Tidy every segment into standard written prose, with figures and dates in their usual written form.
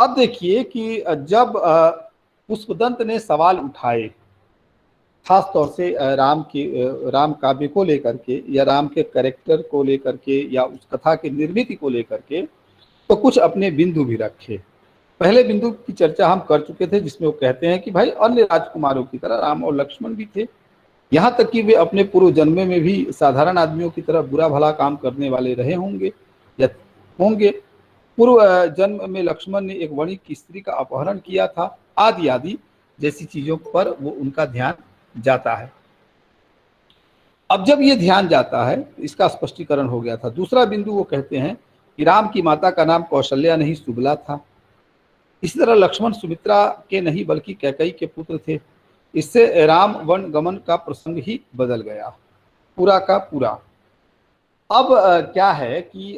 अब देखिए कि जब पुष्पदंत ने सवाल उठाए, खास तौर से राम काव्य को लेकर के या राम के कैरेक्टर को लेकर के या उस कथा की निर्मिति को लेकर के, तो कुछ अपने बिंदु भी रखे। पहले बिंदु की चर्चा हम कर चुके थे, जिसमें वो कहते हैं कि भाई अन्य राजकुमारों की तरह राम और लक्ष्मण भी थे, यहाँ तक कि वे अपने पूर्व जन्म में भी साधारण आदमियों की तरह बुरा भला काम करने वाले रहे होंगे या होंगे। पूर्व जन्म में लक्ष्मण ने एक वणिक की स्त्री का अपहरण किया था, आदि आदि जैसी चीजों पर वो उनका ध्यान जाता है। अब जब ये ध्यान जाता है, इसका स्पष्टीकरण हो गया था। दूसरा बिंदु वो कहते हैं कि राम की माता का नाम कौशल्या नहीं सुबला था। इसी तरह लक्ष्मण सुमित्रा के नहीं बल्कि कैकेयी के पुत्र थे। इससे राम वन गमन का प्रसंग ही बदल गया, पूरा का पूरा। अब क्या है कि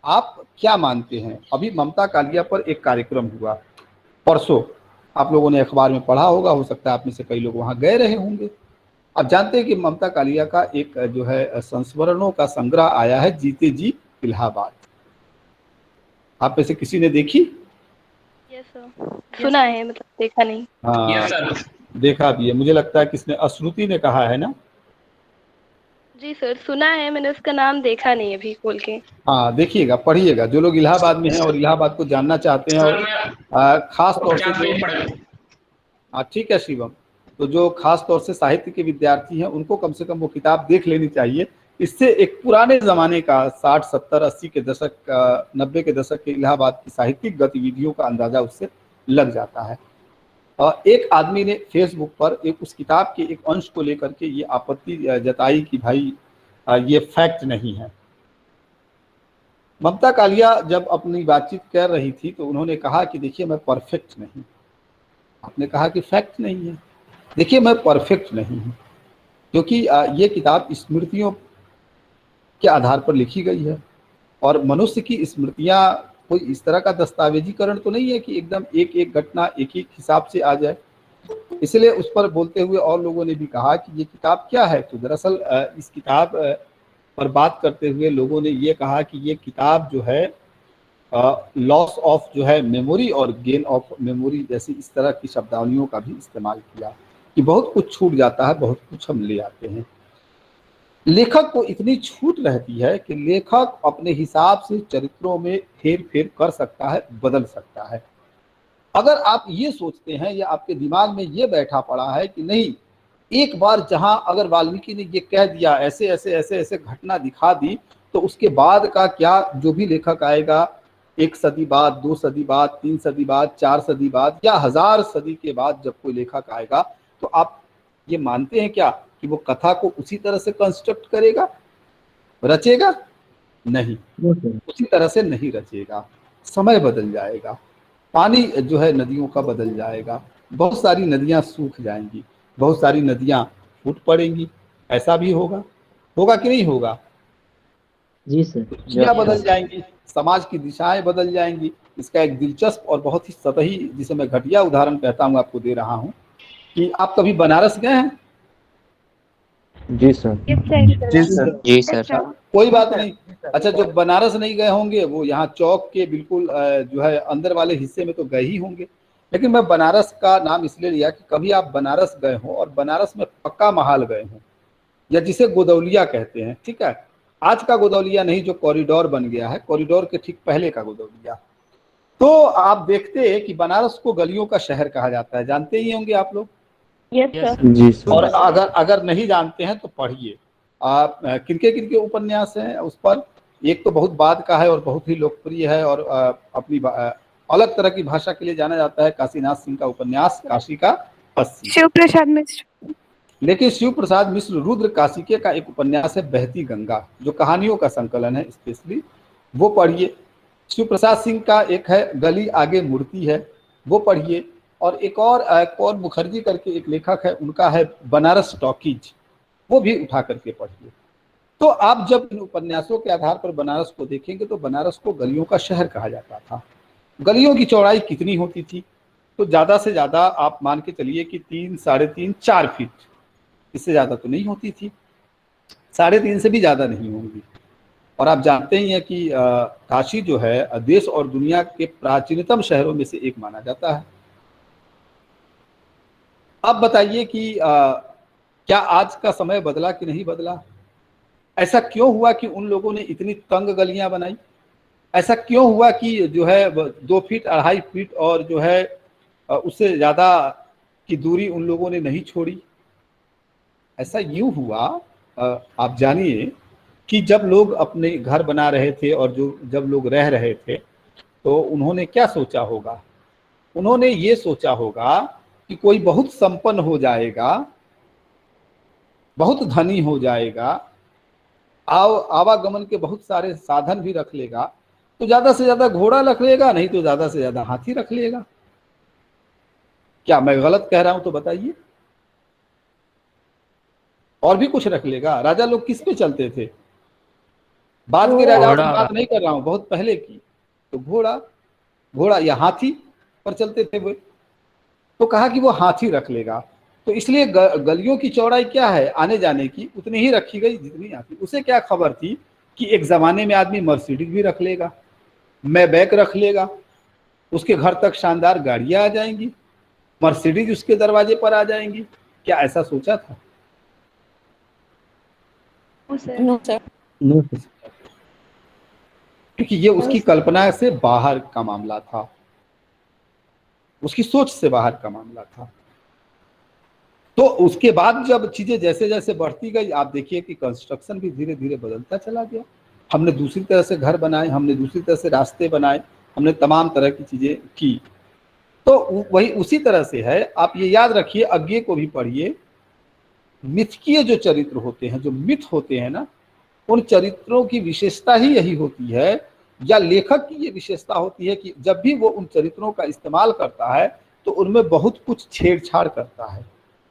आप क्या मानते हैं? अभी ममता कालिया पर एक कार्यक्रम हुआ परसों, आप लोगों ने अखबार में पढ़ा होगा, हो सकता है आप में से कई लोग वहां गए रहे होंगे। आप जानते हैं कि ममता कालिया का एक जो है संस्मरणों का संग्रह आया है, जीते जी इलाहाबाद। आप में से किसी ने देखी? यस सर, सुना है, मतलब देखा नहीं। हाँ, देखा भी है। मुझे लगता है किसने, अश्रुति ने कहा है ना? जी सर, सुना है, मैंने उसका नाम देखा नहीं अभी खोल के। हाँ, देखिएगा, पढ़िएगा। जो लोग इलाहाबाद में हैं और इलाहाबाद को जानना चाहते हैं, और खास तौर से जो, हाँ ठीक है शिवम, तो जो खास तौर से साहित्य के विद्यार्थी हैं उनको कम से कम वो किताब देख लेनी चाहिए। इससे एक पुराने ज़माने का 60, 70, 80 के दशक, 90 के दशक के इलाहाबाद की साहित्यिक गतिविधियों का अंदाजा उससे लग जाता है। एक आदमी ने फेसबुक पर एक उस किताब के एक अंश को लेकर के ये आपत्ति जताई कि भाई ये फैक्ट नहीं है। ममता कालिया जब अपनी बातचीत कर रही थी तो उन्होंने कहा कि देखिए मैं परफेक्ट नहीं। आपने कहा कि फैक्ट नहीं है। देखिए मैं परफेक्ट नहीं हूँ, क्योंकि ये किताब स्मृतियों के आधार पर लिखी गई है, और मनुष्य की स्मृतियाँ कोई इस तरह का दस्तावेजीकरण तो नहीं है कि एकदम एक एक घटना एक एक हिसाब से आ जाए। इसलिए उस पर बोलते हुए और लोगों ने भी कहा कि ये किताब क्या है। तो दरअसल इस किताब पर बात करते हुए लोगों ने ये कहा कि ये किताब जो है लॉस ऑफ जो है मेमोरी और गेन ऑफ मेमोरी जैसी इस तरह की शब्दावलियों का भी इस्तेमाल किया कि बहुत कुछ छूट जाता है, बहुत कुछ हम ले आते हैं। लेखक को इतनी छूट रहती है कि लेखक अपने हिसाब से चरित्रों में हेर फेर कर सकता है, बदल सकता है। अगर आप ये सोचते हैं या आपके दिमाग में ये बैठा पड़ा है कि नहीं, एक बार जहां अगर वाल्मीकि ने ये कह दिया, ऐसे ऐसे ऐसे ऐसे घटना दिखा दी, तो उसके बाद का क्या, जो भी लेखक आएगा 1 सदी बाद, 2 सदी बाद, 3 सदी बाद, 4 सदी बाद या 1000 सदी के बाद जब कोई लेखक आएगा, तो आप ये मानते हैं क्या कि वो कथा को उसी तरह से कंस्ट्रक्ट करेगा, रचेगा? नहीं, उसी तरह से नहीं रचेगा। समय बदल जाएगा, पानी जो है नदियों का बदल जाएगा, बहुत सारी नदियां सूख जाएंगी, बहुत सारी नदियां फूट पड़ेंगी। ऐसा भी होगा, होगा कि नहीं होगा? जी सर। रुचियां बदल जाएंगी, समाज की दिशाएं बदल जाएंगी। इसका एक दिलचस्प और बहुत ही सतही, जिसे मैं घटिया उदाहरण कहता हूँ, आपको दे रहा हूँ कि आप कभी बनारस गए हैं? जी सर। जी सर। जी सर। कोई बात नहीं। अच्छा, जो बनारस नहीं गए होंगे वो यहाँ चौक के बिल्कुल जो है अंदर वाले हिस्से में तो गए ही होंगे। लेकिन मैं बनारस का नाम इसलिए लिया कि कभी आप बनारस गए हो और बनारस में पक्का महाल गए हो, या जिसे गोदौलिया कहते हैं, ठीक है, आज का गोदौलिया नहीं जो कॉरिडोर बन गया है, कॉरिडोर के ठीक पहले का गोदौलिया। तो आप देखते हैं कि बनारस को गलियों का शहर कहा जाता है, जानते ही होंगे आप लोग। Yes sir. जी सर। और अगर नहीं जानते हैं तो पढ़िए। आप किनके उपन्यास हैं उस पर? एक तो बहुत बाद का है और बहुत ही लोकप्रिय है और अपनी अलग तरह की भाषा के लिए जाना जाता है, काशीनाथ सिंह का उपन्यास काशी का पस्सी। शिव प्रसाद मिश्र। लेकिन शिव प्रसाद मिश्र रुद्र काशिके का एक उपन्यास है बहती गंगा, जो कहानियों का संकलन है स्पेशली, वो पढ़िए। शिव प्रसाद सिंह का एक है गली आगे मूर्ति है, वो पढ़िए। और एक और कौर मुखर्जी करके एक लेखक है, उनका है बनारस टॉकीज, वो भी उठा करके पढ़िए। तो आप जब इन उपन्यासों के आधार पर बनारस को देखेंगे तो बनारस को गलियों का शहर कहा जाता था। गलियों की चौड़ाई कितनी होती थी? तो ज़्यादा से ज़्यादा आप मान के चलिए कि 3, 3.5, 4 फीट, इससे ज़्यादा तो नहीं होती थी, 3.5 से भी ज़्यादा नहीं होंगी। और आप जानते ही हैं कि काशी जो है देश और दुनिया के प्राचीनतम शहरों में से एक माना जाता है। अब बताइए कि क्या आज का समय बदला कि नहीं बदला? ऐसा क्यों हुआ कि उन लोगों ने इतनी तंग गलियां बनाई? ऐसा क्यों हुआ कि जो है 2 फीट 2.5 फीट और जो है उससे ज्यादा की दूरी उन लोगों ने नहीं छोड़ी? ऐसा यूं हुआ, आप जानिए कि जब लोग अपने घर बना रहे थे और जब लोग रह रहे थे तो उन्होंने क्या सोचा होगा? उन्होंने ये सोचा होगा कि कोई बहुत संपन्न हो जाएगा, बहुत धनी हो जाएगा, आवागमन के बहुत सारे साधन भी रख लेगा, तो ज्यादा से ज्यादा घोड़ा रख लेगा, नहीं तो ज्यादा से ज्यादा हाथी रख लेगा। क्या मैं गलत कह रहा हूं तो बताइए? और भी कुछ रख लेगा। राजा लोग किस पे चलते थे? बाद के राजाओं की बात नहीं कर रहा हूं, बहुत पहले की। तो घोड़ा या हाथी पर चलते थे वो। तो कहा कि वो हाथी रख लेगा, तो इसलिए गलियों की चौड़ाई क्या है आने जाने की, उतनी ही रखी गई जितनी आती। उसे क्या खबर थी कि एक जमाने में आदमी मर्सिडीज भी रख लेगा, मैबैक रख लेगा, उसके घर तक शानदार गाड़ियां आ जाएंगी, मर्सिडीज उसके दरवाजे पर आ जाएंगी। क्या ऐसा सोचा था? No sir. नो क्योंकि ये उसकी कल्पना से बाहर का मामला था, उसकी सोच से बाहर का मामला था। तो उसके बाद जब चीजें जैसे जैसे बढ़ती गई, आप देखिए कि कंस्ट्रक्शन भी धीरे धीरे बदलता चला गया। हमने दूसरी तरह से घर बनाए, हमने दूसरी तरह से रास्ते बनाए, हमने तमाम तरह की चीजें की। तो वही उसी तरह से है। आप ये याद रखिए, अज्ञे को भी पढ़िए। मिथकीय जो चरित्र होते हैं, जो मिथ होते हैं ना, उन चरित्रों की विशेषता ही यही होती है, या लेखक की ये विशेषता होती है कि जब भी वो उन चरित्रों का इस्तेमाल करता है तो उनमें बहुत कुछ छेड़छाड़ करता है।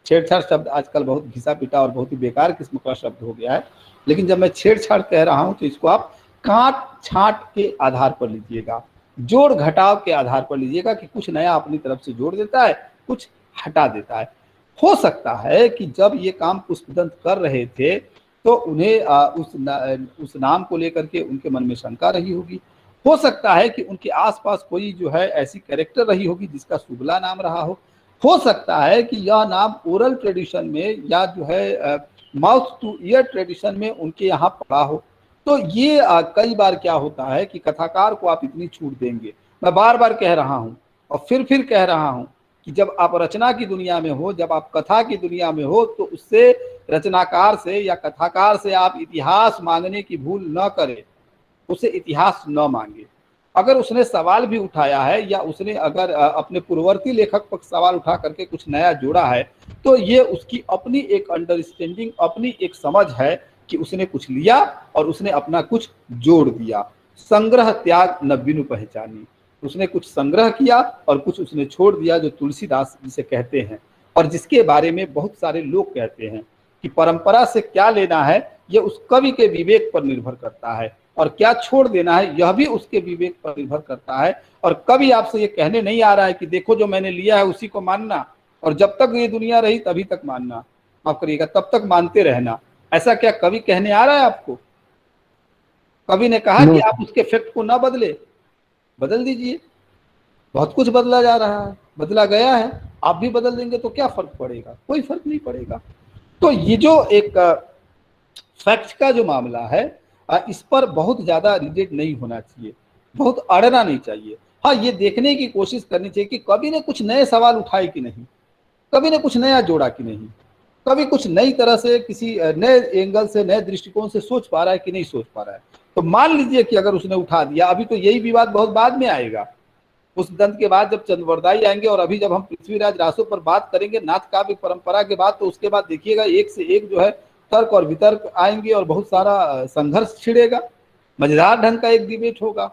छेड़छाड़ शब्द आजकल बहुत घिसा पिटा और बहुत ही बेकार किस्म का शब्द हो गया है, लेकिन जब मैं छेड़छाड़ कह रहा हूं तो इसको आप काट छांट के आधार पर लीजिएगा, जोड़ घटाव के आधार पर लीजिएगा कि कुछ नया अपनी तरफ से जोड़ देता है, कुछ हटा देता है। हो सकता है कि जब ये काम पुष्पदंत कर रहे थे तो उन्हें उस नाम को लेकर के उनके मन में शंका रही होगी। हो सकता है कि उनके आसपास कोई जो है ऐसी कैरेक्टर रही होगी जिसका शुभला नाम रहा हो सकता है कि यह नाम ओरल ट्रेडिशन में या जो है माउथ टू ईयर ट्रेडिशन में उनके यहाँ पड़ा हो। तो ये कई बार क्या होता है कि कथाकार को आप इतनी छूट देंगे। मैं बार बार कह रहा हूँ और फिर कह रहा हूँ कि जब आप रचना की दुनिया में हो, जब आप कथा की दुनिया में हो, तो उससे रचनाकार से या कथाकार से आप इतिहास मांगने की भूल न करें, उसे इतिहास न मांगे। अगर उसने सवाल भी उठाया है या उसने अगर अपने पूर्ववर्ती लेखक पर सवाल उठा करके कुछ नया जोड़ा है, तो ये उसकी अपनी एक अंडरस्टैंडिंग, अपनी एक समझ है कि उसने कुछ लिया और उसने अपना कुछ जोड़ दिया। संग्रह त्याग न बिनु पहचानी, उसने कुछ संग्रह किया और कुछ उसने छोड़ दिया, जो तुलसीदास जिसे कहते हैं और जिसके बारे में बहुत सारे लोग कहते हैं कि परंपरा से क्या लेना है यह उस कवि के विवेक पर निर्भर करता है, और क्या छोड़ देना है यह भी उसके विवेक पर निर्भर करता है। और कभी आपसे ये कहने नहीं आ रहा है कि देखो जो मैंने लिया है उसी को मानना, और जब तक ये दुनिया रही तभी तक मानना, माफ करिएगा तब तक मानते रहना। ऐसा क्या कवि कहने आ रहा है आपको? कवि ने कहा कि आप उसके फैक्ट को ना बदले, बदल दीजिए। बहुत कुछ बदला जा रहा है, बदला गया है, आप भी बदल देंगे तो क्या फर्क पड़ेगा? कोई फर्क नहीं पड़ेगा। तो ये जो एक फैक्ट का जो मामला है, इस पर बहुत ज्यादा रिजिड नहीं होना चाहिए, बहुत अड़ना नहीं चाहिए। हाँ, ये देखने की कोशिश करनी चाहिए कि कवि ने कुछ नए सवाल उठाए कि नहीं, कवि ने कुछ नया जोड़ा कि नहीं, कवि कुछ नई तरह से किसी नए एंगल से, नए दृष्टिकोण से सोच पा रहा है कि नहीं सोच पा रहा है। तो मान लीजिए कि अगर उसने उठा दिया, अभी तो यही विवाद बहुत बाद में आएगा, उस दंत के बाद जब चंद्रवरदाई आएंगे, और अभी जब हम पृथ्वीराज रासो पर बात करेंगे नाथ काव्य परंपरा के बाद, तो उसके बाद देखिएगा एक से एक जो है तर्क और वितर्क आएंगे और बहुत सारा संघर्ष छिड़ेगा, मजेदार ढंग का एक डिबेट होगा।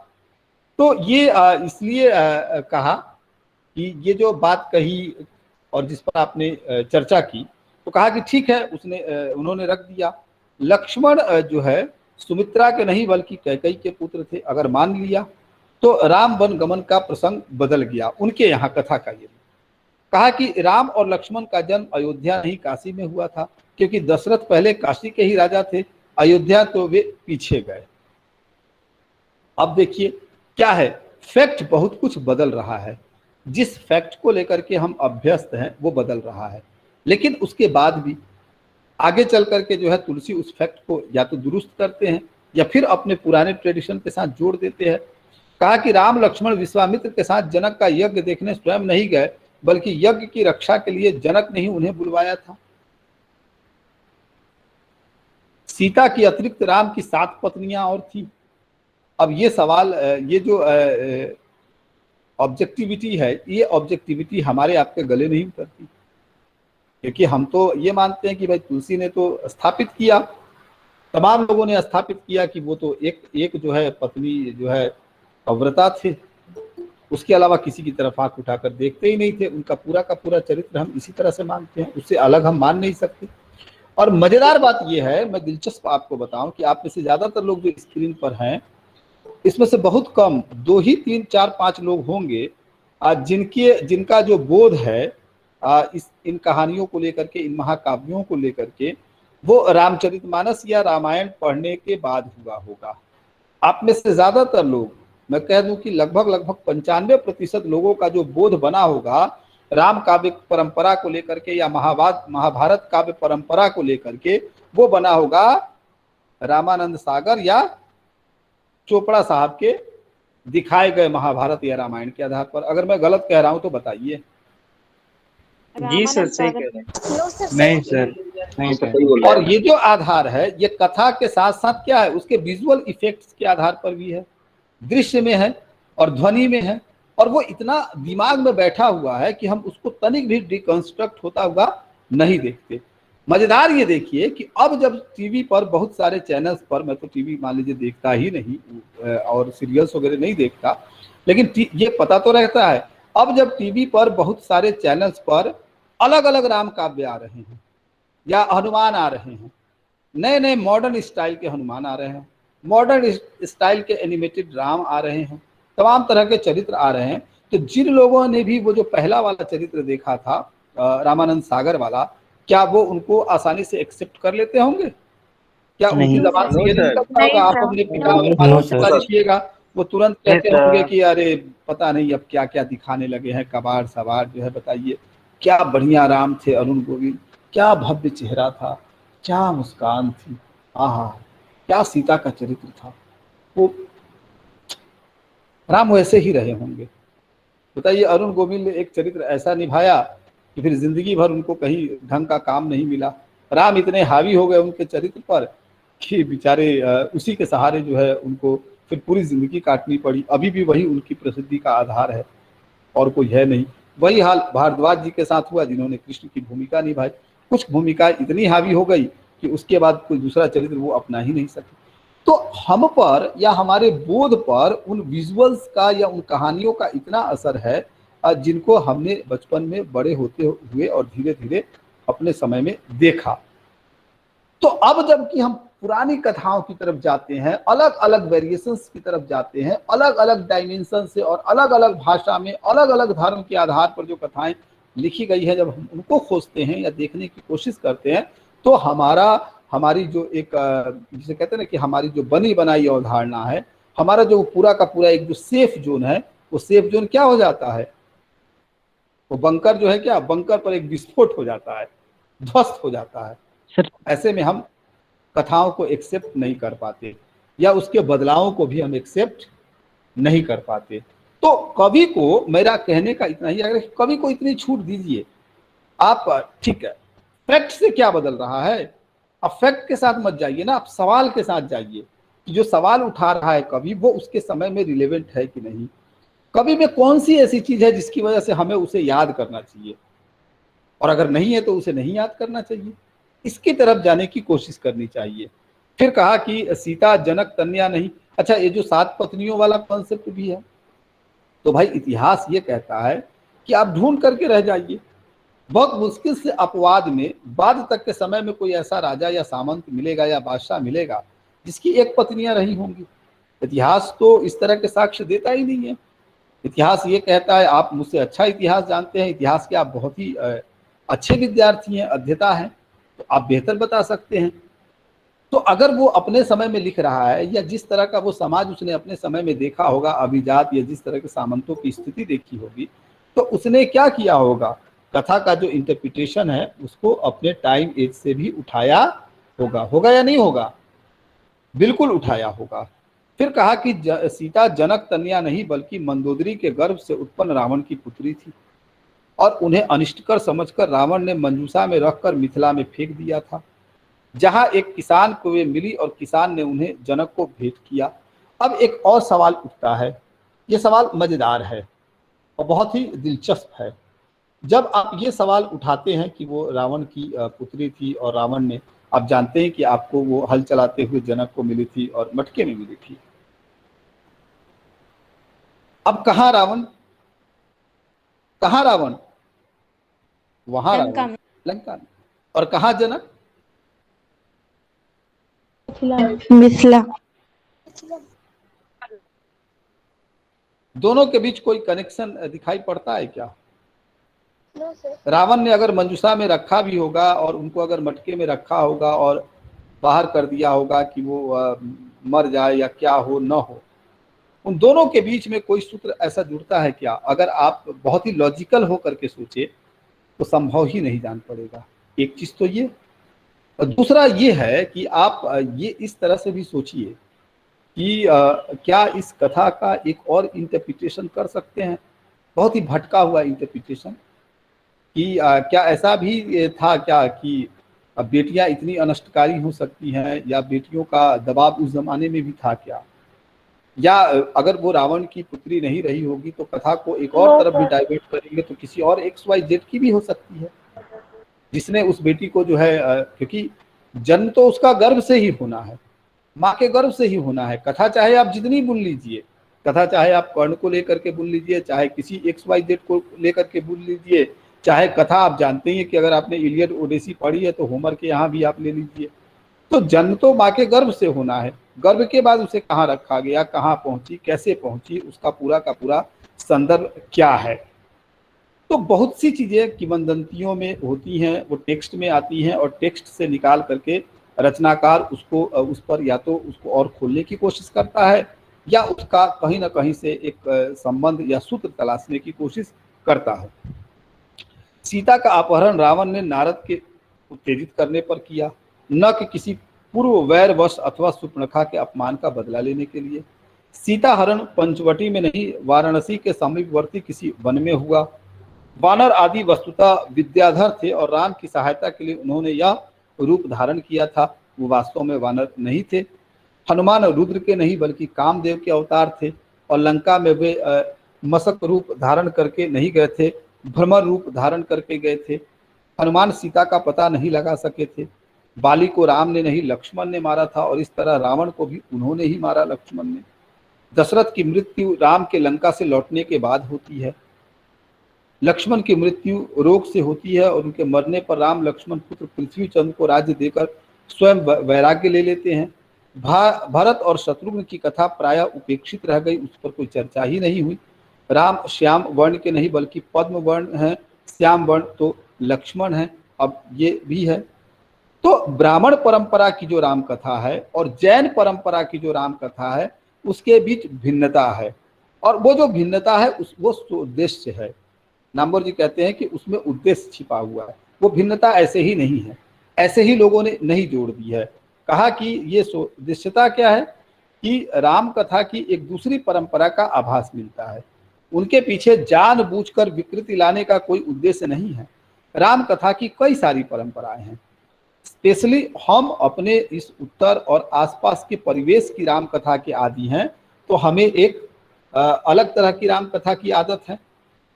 तो ये इसलिए कहा कि ये जो बात कही और जिस पर आपने चर्चा की, तो कहा कि ठीक है, उन्होंने रख दिया। लक्ष्मण जो है सुमित्रा के नहीं बल्कि कैकेयी के पुत्र थे, अगर मान लिया तो राम वन गमन का प्रसंग बदल गया उनके यहाँ कथा का। ये कहा कि राम और लक्ष्मण का जन्म अयोध्या नहीं काशी में हुआ था, क्योंकि दशरथ पहले काशी के ही राजा थे, अयोध्या तो वे पीछे गए। अब देखिए क्या है, फैक्ट बहुत कुछ बदल रहा है, जिस फैक्ट को लेकर के हम अभ्यस्त हैं वो बदल रहा है, लेकिन उसके बाद भी आगे चल करके जो है तुलसी उस फैक्ट को या तो दुरुस्त करते हैं या फिर अपने पुराने ट्रेडिशन के साथ जोड़ देते हैं। कहा कि राम लक्ष्मण विश्वामित्र के साथ जनक का यज्ञ देखने स्वयं नहीं गए, बल्कि यज्ञ की रक्षा के लिए जनक ने ही उन्हें बुलवाया था। सीता की अतिरिक्त राम की 7 पत्नियां और थी। अब ये सवाल, ये जो ऑब्जेक्टिविटी है, ये ऑब्जेक्टिविटी हमारे आपके गले नहीं उतरती, क्योंकि हम तो ये मानते हैं कि भाई तुलसी ने तो स्थापित किया, तमाम लोगों ने स्थापित किया कि वो तो एक जो है पत्नी जो है अव्रता थे, उसके अलावा किसी की तरफ आंख उठाकर देखते ही नहीं थे। उनका पूरा का पूरा चरित्र हम इसी तरह से मानते हैं, उससे अलग हम मान नहीं सकते। और मजेदार बात यह है, मैं दिलचस्प आपको बताऊं कि आप में से ज्यादातर लोग जो स्क्रीन पर हैं, इसमें से बहुत कम 2 ही 3 4 5 लोग होंगे जिनका जो बोध है इन कहानियों को लेकर के, इन महाकाव्यों को लेकर के, वो रामचरितमानस या रामायण पढ़ने के बाद हुआ होगा। आप में से ज्यादातर लोग, मैं कह दूं कि लगभग 95% लोगों का जो बोध बना होगा राम काव्य परंपरा को लेकर के या महाभारत काव्य परंपरा को लेकर के, वो बना होगा रामानंद सागर या चोपड़ा साहब के दिखाए गए महाभारत या रामायण के आधार पर। अगर मैं गलत कह रहा हूं तो बताइए। जी सर, सही कह रहे हैं। नहीं सर, नहीं सर। और ये जो आधार है, ये कथा के साथ साथ क्या है, उसके विजुअल इफेक्ट्स के आधार पर भी है, दृश्य में है और ध्वनि में है, और वो इतना दिमाग में बैठा हुआ है कि हम उसको तनिक भी डिकंस्ट्रक्ट होता हुआ नहीं देखते। मजेदार ये देखिए कि अब जब टीवी पर बहुत सारे चैनल्स पर, मैं तो टीवी मान लीजिए देखता ही नहीं और सीरियल्स वगैरह नहीं देखता, लेकिन ये पता तो रहता है, अब जब टीवी पर बहुत सारे चैनल्स पर अलग अलग राम काव्य आ रहे हैं या हनुमान आ रहे हैं, नए नए मॉडर्न स्टाइल के हनुमान आ रहे हैं, मॉडर्न स्टाइल के एनिमेटेड राम आ रहे हैं, तमाम तरह के चरित्र आ रहे हैं, तो जिन लोगों ने भी वो जो पहला वाला चरित्र देखा था रामानंद सागर वाला, क्या वो उनको आसानी से एक्सेप्ट कर लेते होंगे? क्या उनकी जबान से ये नहीं निकलता होगा आप अपने पिता और माता से पूछिएगा, वो तुरंत कहते होंगे कि अरे पता नहीं अब क्या क्या दिखाने लगे हैं, कबाड़ सवार जो है, बताइए क्या बढ़िया राम थे अरुण गोविंद, क्या भव्य चेहरा था, क्या मुस्कान थी, आहा क्या सीता का चरित्र था। वो राम वैसे ही रहे होंगे। बताइए अरुण गोविंद ने एक चरित्र ऐसा निभाया कि फिर जिंदगी भर उनको कहीं ढंग का काम नहीं मिला। राम इतने हावी हो गए उनके चरित्र पर कि बेचारे उसी के सहारे जो है उनको फिर पूरी जिंदगी काटनी पड़ी। अभी भी वही उनकी प्रसिद्धि का आधार है और कोई है नहीं। वही हाल भारद्वाज जी के साथ हुआ जिन्होंने कृष्ण की भूमिका निभाई। कुछ भूमिका इतनी हावी हो गई कि उसके बाद कोई दूसरा चरित्र वो अपना ही नहीं सके। तो हम पर या हमारे बोध पर उन विजुअल्स का या उन कहानियों का इतना असर है जिनको हमने बचपन में बड़े होते हुए और धीरे धीरे अपने समय में देखा। तो अब जबकि हम पुरानी कथाओं की तरफ जाते हैं, अलग अलग वेरिएशंस की तरफ जाते हैं, अलग अलग डायमेंशन से और अलग अलग भाषा में अलग अलग धर्म के आधार पर जो कथाएं लिखी गई है, जब हम उनको खोजते हैं या देखने की कोशिश करते हैं, तो हमारी जो एक जिसे कहते हैं ना कि हमारी जो बनी बनाई अवधारणा है, हमारा जो पूरा का पूरा एक जो सेफ जोन है, वो सेफ जोन क्या हो जाता है, वो बंकर जो है, क्या बंकर पर एक विस्फोट हो जाता है, ध्वस्त हो जाता है। सर ऐसे में हम कथाओं को एक्सेप्ट नहीं कर पाते या उसके बदलावों को भी हम एक्सेप्ट नहीं कर पाते। तो कवि को, मेरा कहने का इतना ही है, कवि को इतनी छूट दीजिए आप, ठीक है फैक्ट से क्या बदल रहा है, अब फैक्ट के साथ मत जाइए ना, आप सवाल के साथ जाइए कि जो सवाल उठा रहा है कवि वो उसके समय में रिलेवेंट है कि नहीं, कवि में कौन सी ऐसी चीज है जिसकी वजह से हमें उसे याद करना चाहिए, और अगर नहीं है तो उसे नहीं याद करना चाहिए, इसकी तरफ जाने की कोशिश करनी चाहिए। फिर कहा कि सीता जनक कन्या नहीं। अच्छा, ये जो 7 पत्नियों वाला कॉन्सेप्ट भी है, तो भाई इतिहास ये कहता है कि आप ढूंढ करके रह जाइए, बहुत मुश्किल से अपवाद में बाद तक के समय में कोई ऐसा राजा या सामंत मिलेगा या बादशाह मिलेगा जिसकी 1 पत्नियां रही होंगी। इतिहास तो इस तरह के साक्ष्य देता ही नहीं है। इतिहास ये कहता है, आप मुझसे अच्छा इतिहास जानते हैं, इतिहास के आप बहुत ही अच्छे विद्यार्थी हैं, अध्येता हैं, तो आप बेहतर बता सकते हैं तो अगर वो अपने समय में लिख रहा है या जिस तरह का वो समाज उसने अपने समय में देखा होगा, अभिजात या जिस तरह के सामंतों की स्थिति देखी होगी, तो उसने क्या किया होगा, कथा का जो इंटरप्रिटेशन है उसको अपने टाइम एज से भी उठाया होगा। होगा या नहीं होगा? बिल्कुल उठाया होगा। फिर कहा कि सीता जनक तनया नहीं बल्कि मंदोदरी के गर्भ से उत्पन्न रावण की पुत्री थी और उन्हें अनिष्टकर समझकर रावण ने मंजूषा में रखकर मिथिला में फेंक दिया था, जहां एक किसान को वे मिली और किसान ने उन्हें जनक को भेंट किया। अब एक और सवाल उठता है, ये सवाल मजेदार है और बहुत ही दिलचस्प है। जब आप ये सवाल उठाते हैं कि वो रावण की पुत्री थी और रावण ने, आप जानते हैं कि आपको वो हल चलाते हुए जनक को मिली थी और मटके में मिली थी। अब कहाँ रावण, कहाँ रावण? वहां रावण लंका में। और कहाँ जनक? मिथिला। दोनों के बीच कोई कनेक्शन दिखाई पड़ता है क्या? रावण ने अगर मंजूषा में रखा भी होगा और उनको अगर मटके में रखा होगा और बाहर कर दिया होगा कि वो मर जाए या क्या हो न हो, उन दोनों के बीच में कोई सूत्र ऐसा जुड़ता है क्या? अगर आप बहुत ही लॉजिकल हो करके सोचे तो संभव ही नहीं जान पड़ेगा। एक चीज तो ये, और दूसरा ये है कि आप ये इस तरह से भी सोचिए कि क्या इस कथा का एक और इंटरप्रिटेशन कर सकते हैं, बहुत ही भटका हुआ इंटरप्रिटेशन, कि क्या ऐसा भी था क्या कि बेटियां इतनी अनष्टकारी हो सकती हैं, या बेटियों का दबाव उस जमाने में भी था क्या, या अगर वो रावण की पुत्री नहीं रही होगी तो कथा को एक और तरफ भी डाइवर्ट करेंगे तो किसी और XYZ की भी हो सकती है, जिसने उस बेटी को जो है क्योंकि जन्म तो उसका गर्भ से ही होना है, माँ के गर्भ से ही होना है। कथा चाहे आप जितनी बुन लीजिए, कथा चाहे आप कर्ण को लेकर के बुन लीजिए, चाहे किसी XYZ को लेकर के बुन लीजिए, चाहे कथा आप जानते हैं कि अगर आपने इलियड ओडेसी पढ़ी है तो होमर के यहाँ भी आप ले लीजिए, तो जन्म तो माँ के गर्भ से होना है। गर्भ के बाद उसे कहाँ रखा गया, कहाँ पहुंची, कैसे पहुंची, उसका पूरा का पूरा संदर्भ क्या है। तो बहुत सी चीजें किंवदंतियों में होती हैं, वो टेक्स्ट में आती हैं और टेक्स्ट से निकाल करके रचनाकार उसको उस पर या तो उसको और खोलने की कोशिश करता है या उसका कहीं ना कहीं से एक संबंध या सूत्र तलाशने की कोशिश करता है। सीता का अपहरण रावण ने नारद के उत्तेजित करने पर किया, न कि किसी पूर्व वैरवश अथवा सुपर्णखा के अपमान का बदला लेने के लिए। सीता हरण पंचवटी में नहीं, वाराणसी के समीपवर्ती किसी वन में हुआ। वानर आदि वस्तुतः विद्याधर थे और राम की सहायता के लिए उन्होंने यह रूप धारण किया था, वो वास्तव में वानर नहीं थे। हनुमान रुद्र के नहीं बल्कि कामदेव के अवतार थे और लंका में वे मशक रूप धारण करके नहीं गए थे, भ्रमर रूप धारण करके गए थे। हनुमान सीता का पता नहीं लगा सके थे। बाली को राम ने नहीं लक्ष्मण ने मारा था और इस तरह रावण को भी उन्होंने ही मारा, लक्ष्मण ने। दशरथ की मृत्यु राम के लंका से लौटने के बाद होती है। लक्ष्मण की मृत्यु रोग से होती है और उनके मरने पर राम लक्ष्मण पुत्र पृथ्वीचंद्र को राज्य देकर स्वयं वैराग्य ले लेते हैं। भरत और शत्रुघ्न की कथा प्रायः उपेक्षित रह गई, उस पर कोई चर्चा ही नहीं हुई। राम श्याम वर्ण के नहीं बल्कि पद्म वर्ण है, श्याम वर्ण तो लक्ष्मण है। अब ये भी है, तो ब्राह्मण परंपरा की जो राम कथा है और जैन परंपरा की जो राम कथा है उसके बीच भिन्नता है, और वो जो भिन्नता है वो उद्देश्य है। नामवर जी कहते हैं कि उसमें उद्देश्य छिपा हुआ है, वो भिन्नता ऐसे ही नहीं है, ऐसे ही लोगों ने नहीं जोड़ दी है। कहा कि ये उद्देश्यता क्या है कि राम कथा की एक दूसरी परंपरा का आभास मिलता है, उनके पीछे जानबूझकर विकृति लाने का कोई उद्देश्य नहीं है। राम कथा की कई सारी परंपराएं हैं, स्पेशली हम अपने इस उत्तर और आसपास के परिवेश की राम कथा के आदी हैं, तो हमें एक अलग तरह की राम कथा की आदत है,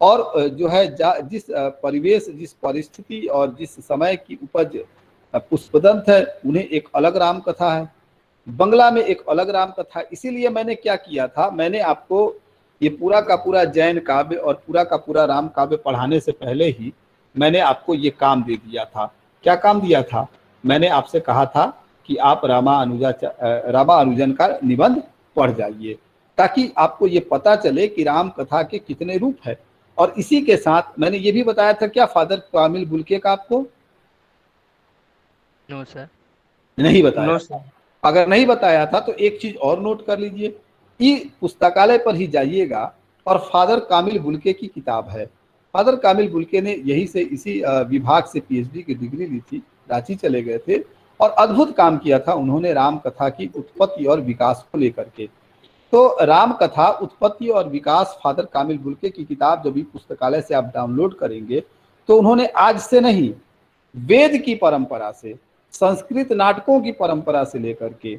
और जो है जिस परिवेश, जिस परिस्थिति और जिस समय की उपज पुष्पदंत है, उन्हें एक अलग राम कथा है। बंगला में एक अलग राम कथा। इसीलिए मैंने क्या किया था, मैंने आपको ये पूरा का पूरा जैन काव्य और पूरा का पूरा राम काव्य पढ़ाने से पहले ही मैंने आपको ये काम दे दिया था। क्या काम दिया था? मैंने आपसे कहा था कि आप रामानुजन का निबंध पढ़ जाइए, ताकि आपको ये पता चले कि राम कथा के कितने रूप है। और इसी के साथ मैंने ये भी बताया था, क्या फादर कामिल बुल्के का आपको? No sir. नहीं बताया। No sir. अगर नहीं बताया था तो एक चीज और नोट कर लीजिए, ई पुस्तकालय पर ही जाइएगा और फादर कामिल बुल्के की किताब है। फादर कामिल बुल्के ने यही से इसी विभाग से पीएचडी की डिग्री ली थी, रांची चले गए थे और अद्भुत काम किया था उन्होंने राम कथा की उत्पत्ति और विकास को लेकर के। तो राम कथा उत्पत्ति और विकास फादर कामिल बुल्के की किताब जब भी पुस्तकालय से आप डाउनलोड करेंगे तो उन्होंने आज से नहीं, वेद की परंपरा से, संस्कृत नाटकों की परंपरा से लेकर के,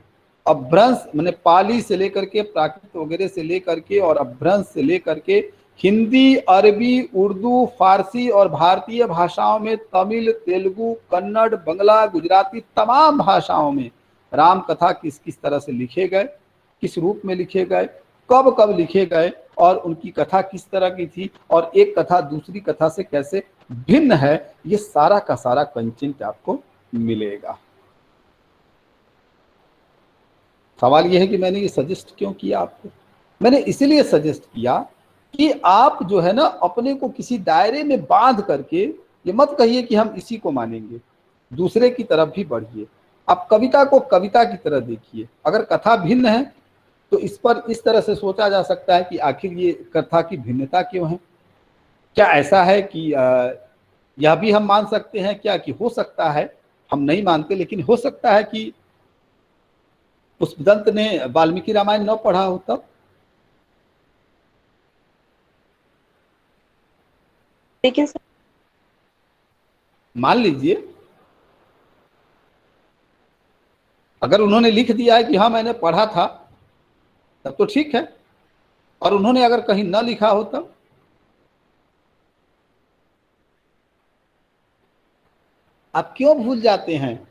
अपभ्रंश मैंने पाली से लेकर के, प्राकृत वगैरह से लेकर के और अपभ्रंश से लेकर के हिंदी, अरबी, उर्दू, फारसी और भारतीय भाषाओं में, तमिल, तेलुगु, कन्नड़, बंगला, गुजराती, तमाम भाषाओं में राम कथा किस किस तरह से लिखे गए, किस रूप में लिखे गए, कब कब लिखे गए और उनकी कथा किस तरह की थी और एक कथा दूसरी कथा से कैसे भिन्न है, ये सारा का सारा कंटेंट आपको मिलेगा। सवाल यह है कि मैंने ये सजेस्ट क्यों किया आपको? मैंने इसीलिए सजेस्ट किया कि आप जो है ना अपने को किसी दायरे में बांध करके ये मत कहिए कि हम इसी को मानेंगे, दूसरे की तरफ भी बढ़िए। आप कविता को कविता की तरह देखिए, अगर कथा भिन्न है तो इस पर इस तरह से सोचा जा सकता है कि आखिर ये कथा की भिन्नता क्यों है। क्या ऐसा है कि यह भी हम मान सकते हैं क्या कि हो सकता है, हम नहीं मानते लेकिन हो सकता है कि पुष्पदंत ने वाल्मीकि रामायण न पढ़ा हो तब? लेकिन सर, मान लीजिए अगर उन्होंने लिख दिया है कि हाँ मैंने पढ़ा था तब तो ठीक है, और उन्होंने अगर कहीं न लिखा हो तब? आप क्यों भूल जाते हैं?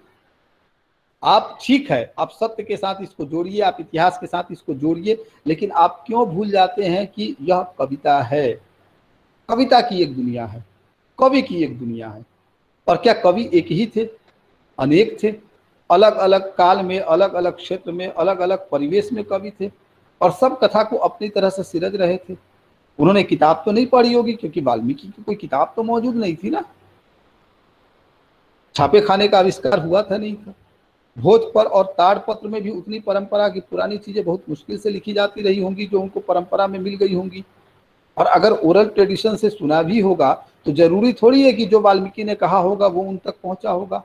आप ठीक है, आप सत्य के साथ इसको जोड़िए, आप इतिहास के साथ इसको जोड़िए, लेकिन आप क्यों भूल जाते हैं कि यह कविता है, कविता की एक दुनिया है, कवि की एक दुनिया है। और क्या कवि एक ही थे? अनेक थे, अलग अलग काल में, अलग अलग क्षेत्र में, अलग अलग परिवेश में कवि थे और सब कथा को अपनी तरह से सिरज रहे थे। उन्होंने किताब तो नहीं पढ़ी होगी क्योंकि वाल्मीकि की कोई किताब तो मौजूद नहीं थी ना, छापे खाने का आविष्कार हुआ था नहीं था। भोज पर और ताड़पत्र में भी उतनी परंपरा की पुरानी चीजें बहुत मुश्किल से लिखी जाती रही होंगी जो उनको परंपरा में मिल गई होंगी। और अगर ओरल ट्रेडिशन से सुना भी होगा तो जरूरी थोड़ी है कि जो वाल्मीकि ने कहा होगा वो उन तक पहुंचा होगा,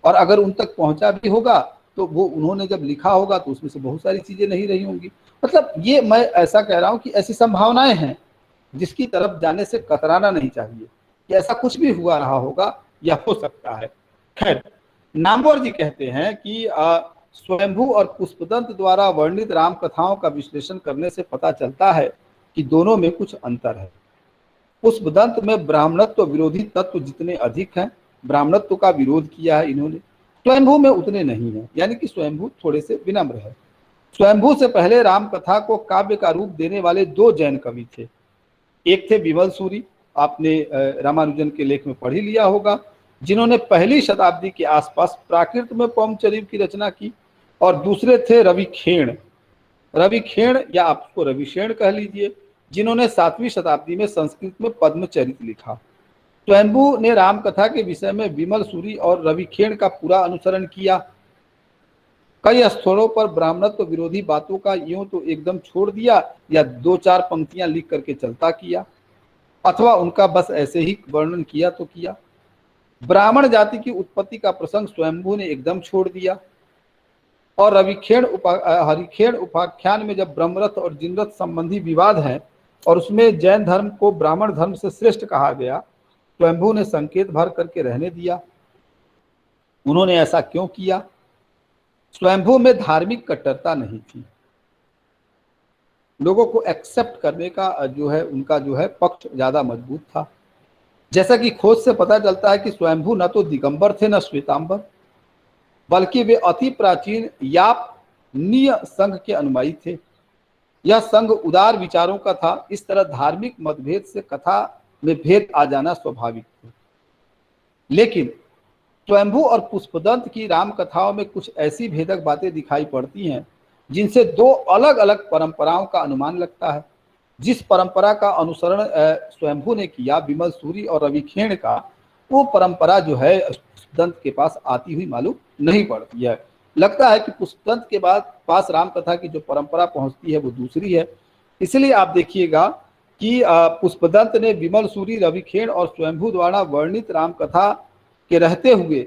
और अगर उन तक पहुंचा भी होगा तो वो उन्होंने जब लिखा होगा तो उसमें से बहुत सारी चीजें नहीं रही होंगी। मतलब ये मैं ऐसा कह रहा हूं कि ऐसी संभावनाएं हैं जिसकी तरफ जाने से कतराना नहीं चाहिए कि ऐसा कुछ भी हुआ रहा होगा या हो सकता है। खैर, नामवर जी कहते हैं कि स्वयंभू और पुष्पदंत द्वारा वर्णित राम कथाओं का विश्लेषण करने से पता चलता है कि दोनों में कुछ अंतर है। पुष्पदंत में ब्राह्मणत्व विरोधी तत्व जितने अधिक हैं, ब्राह्मणत्व का विरोध किया है इन्होंने, स्वयंभू में उतने नहीं है, यानी कि स्वयंभू थोड़े से विनम्र है। स्वयंभू से पहले राम कथा को काव्य का रूप देने वाले दो जैन कवि थे। एक थे विमल सूरी, आपने रामानुजन के लेख में पढ़ ही लिया होगा, जिन्होंने पहली शताब्दी के आसपास प्राकृत में पौमचरित की रचना की, और दूसरे थे रविखेण, रविखेण या आप उसको रविशेण कह लीजिए, जिन्होंने 7वीं शताब्दी में संस्कृत में पद्मचरित लिखा। स्वयंभू ने राम कथा के विषय में विमल सूरी और रविखेण का पूरा अनुसरण किया। कई स्थलों पर ब्राह्मणत्व विरोधी बातों का यूं तो एकदम छोड़ दिया या 2-4 पंक्तियां लिख करके चलता किया, अथवा उनका बस ऐसे ही वर्णन किया तो किया। ब्राह्मण जाति की उत्पत्ति का प्रसंग स्वयंभू ने एकदम छोड़ दिया, और हरिखेण उपाख्यान में जब ब्रह्मरथ और जिनरथ संबंधी विवाद है और उसमें जैन धर्म को ब्राह्मण धर्म से श्रेष्ठ कहा गया, स्वयंभू ने संकेत भर करके रहने दिया। उन्होंने ऐसा क्यों किया? स्वयंभू में धार्मिक कट्टरता नहीं थी, लोगों को एक्सेप्ट करने का जो है उनका जो है पक्ष ज्यादा मजबूत था। जैसा कि खोज से पता चलता है कि स्वयंभू न तो दिगंबर थे न श्वेतांबर, बल्कि वे अति प्राचीन यापनीय संघ के अनुयायी थे। यह संघ उदार विचारों का था, इस तरह धार्मिक मतभेद से कथा में भेद आ जाना स्वाभाविक थे। लेकिन स्वयंभू और पुष्पदंत की राम कथाओं में कुछ ऐसी भेदक बातें दिखाई पड़ती हैं जिनसे दो अलग अलग परंपराओं का अनुमान लगता है। जिस परंपरा का अनुसरण स्वयंभू ने किया, विमल सूरी और रविखेण का, वो परंपरा जो है पुष्पदंत के पास आती हुई मालूम नहीं पड़ती है। लगता है कि पुष्पदंत के बाद पास रामकथा की जो परंपरा पहुंचती है वो दूसरी है। इसलिए आप देखिएगा कि पुष्पदंत ने विमल सूरी, रविखेण और स्वयंभू द्वारा वर्णित रामकथा के रहते हुए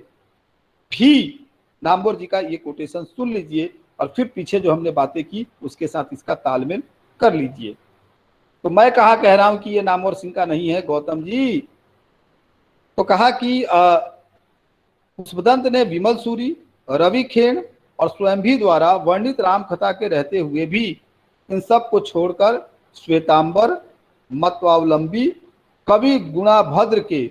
भी, नामवर जी का ये कोटेशन सुन लीजिए और फिर पीछे जो हमने बातें की उसके साथ इसका तालमेल कर लीजिए। तो मैं कहा कह रहा हूं कि ये नामवर सिंह का नहीं है गौतम जी। तो कहा कि पुष्पदंत ने विमल सूरी, रविखेण और स्वयंभी द्वारा वर्णित राम कथा के रहते हुए भी इन सब को छोड़कर श्वेतांबर मतवावलंबी कवि गुणाभद्र के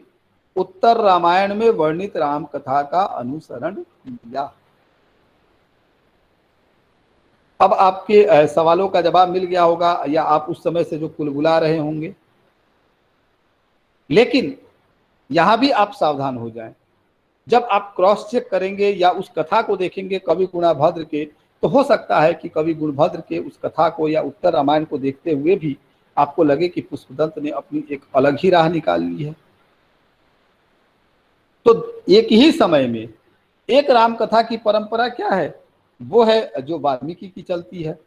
उत्तर रामायण में वर्णित राम कथा का अनुसरण किया। अब आपके सवालों का जवाब मिल गया होगा या आप उस समय से जो कुलबुला रहे होंगे, लेकिन यहां भी आप सावधान हो जाएं। जब आप क्रॉस चेक करेंगे या उस कथा को देखेंगे कवि गुणाभद्र के, तो हो सकता है कि कवि गुणभद्र के उस कथा को या उत्तर रामायण को देखते हुए भी आपको लगे कि पुष्पदंत ने अपनी एक अलग ही राह निकाल ली है। तो एक ही समय में एक राम कथा की परंपरा क्या है, वो है जो वाल्मीकि की चलती है,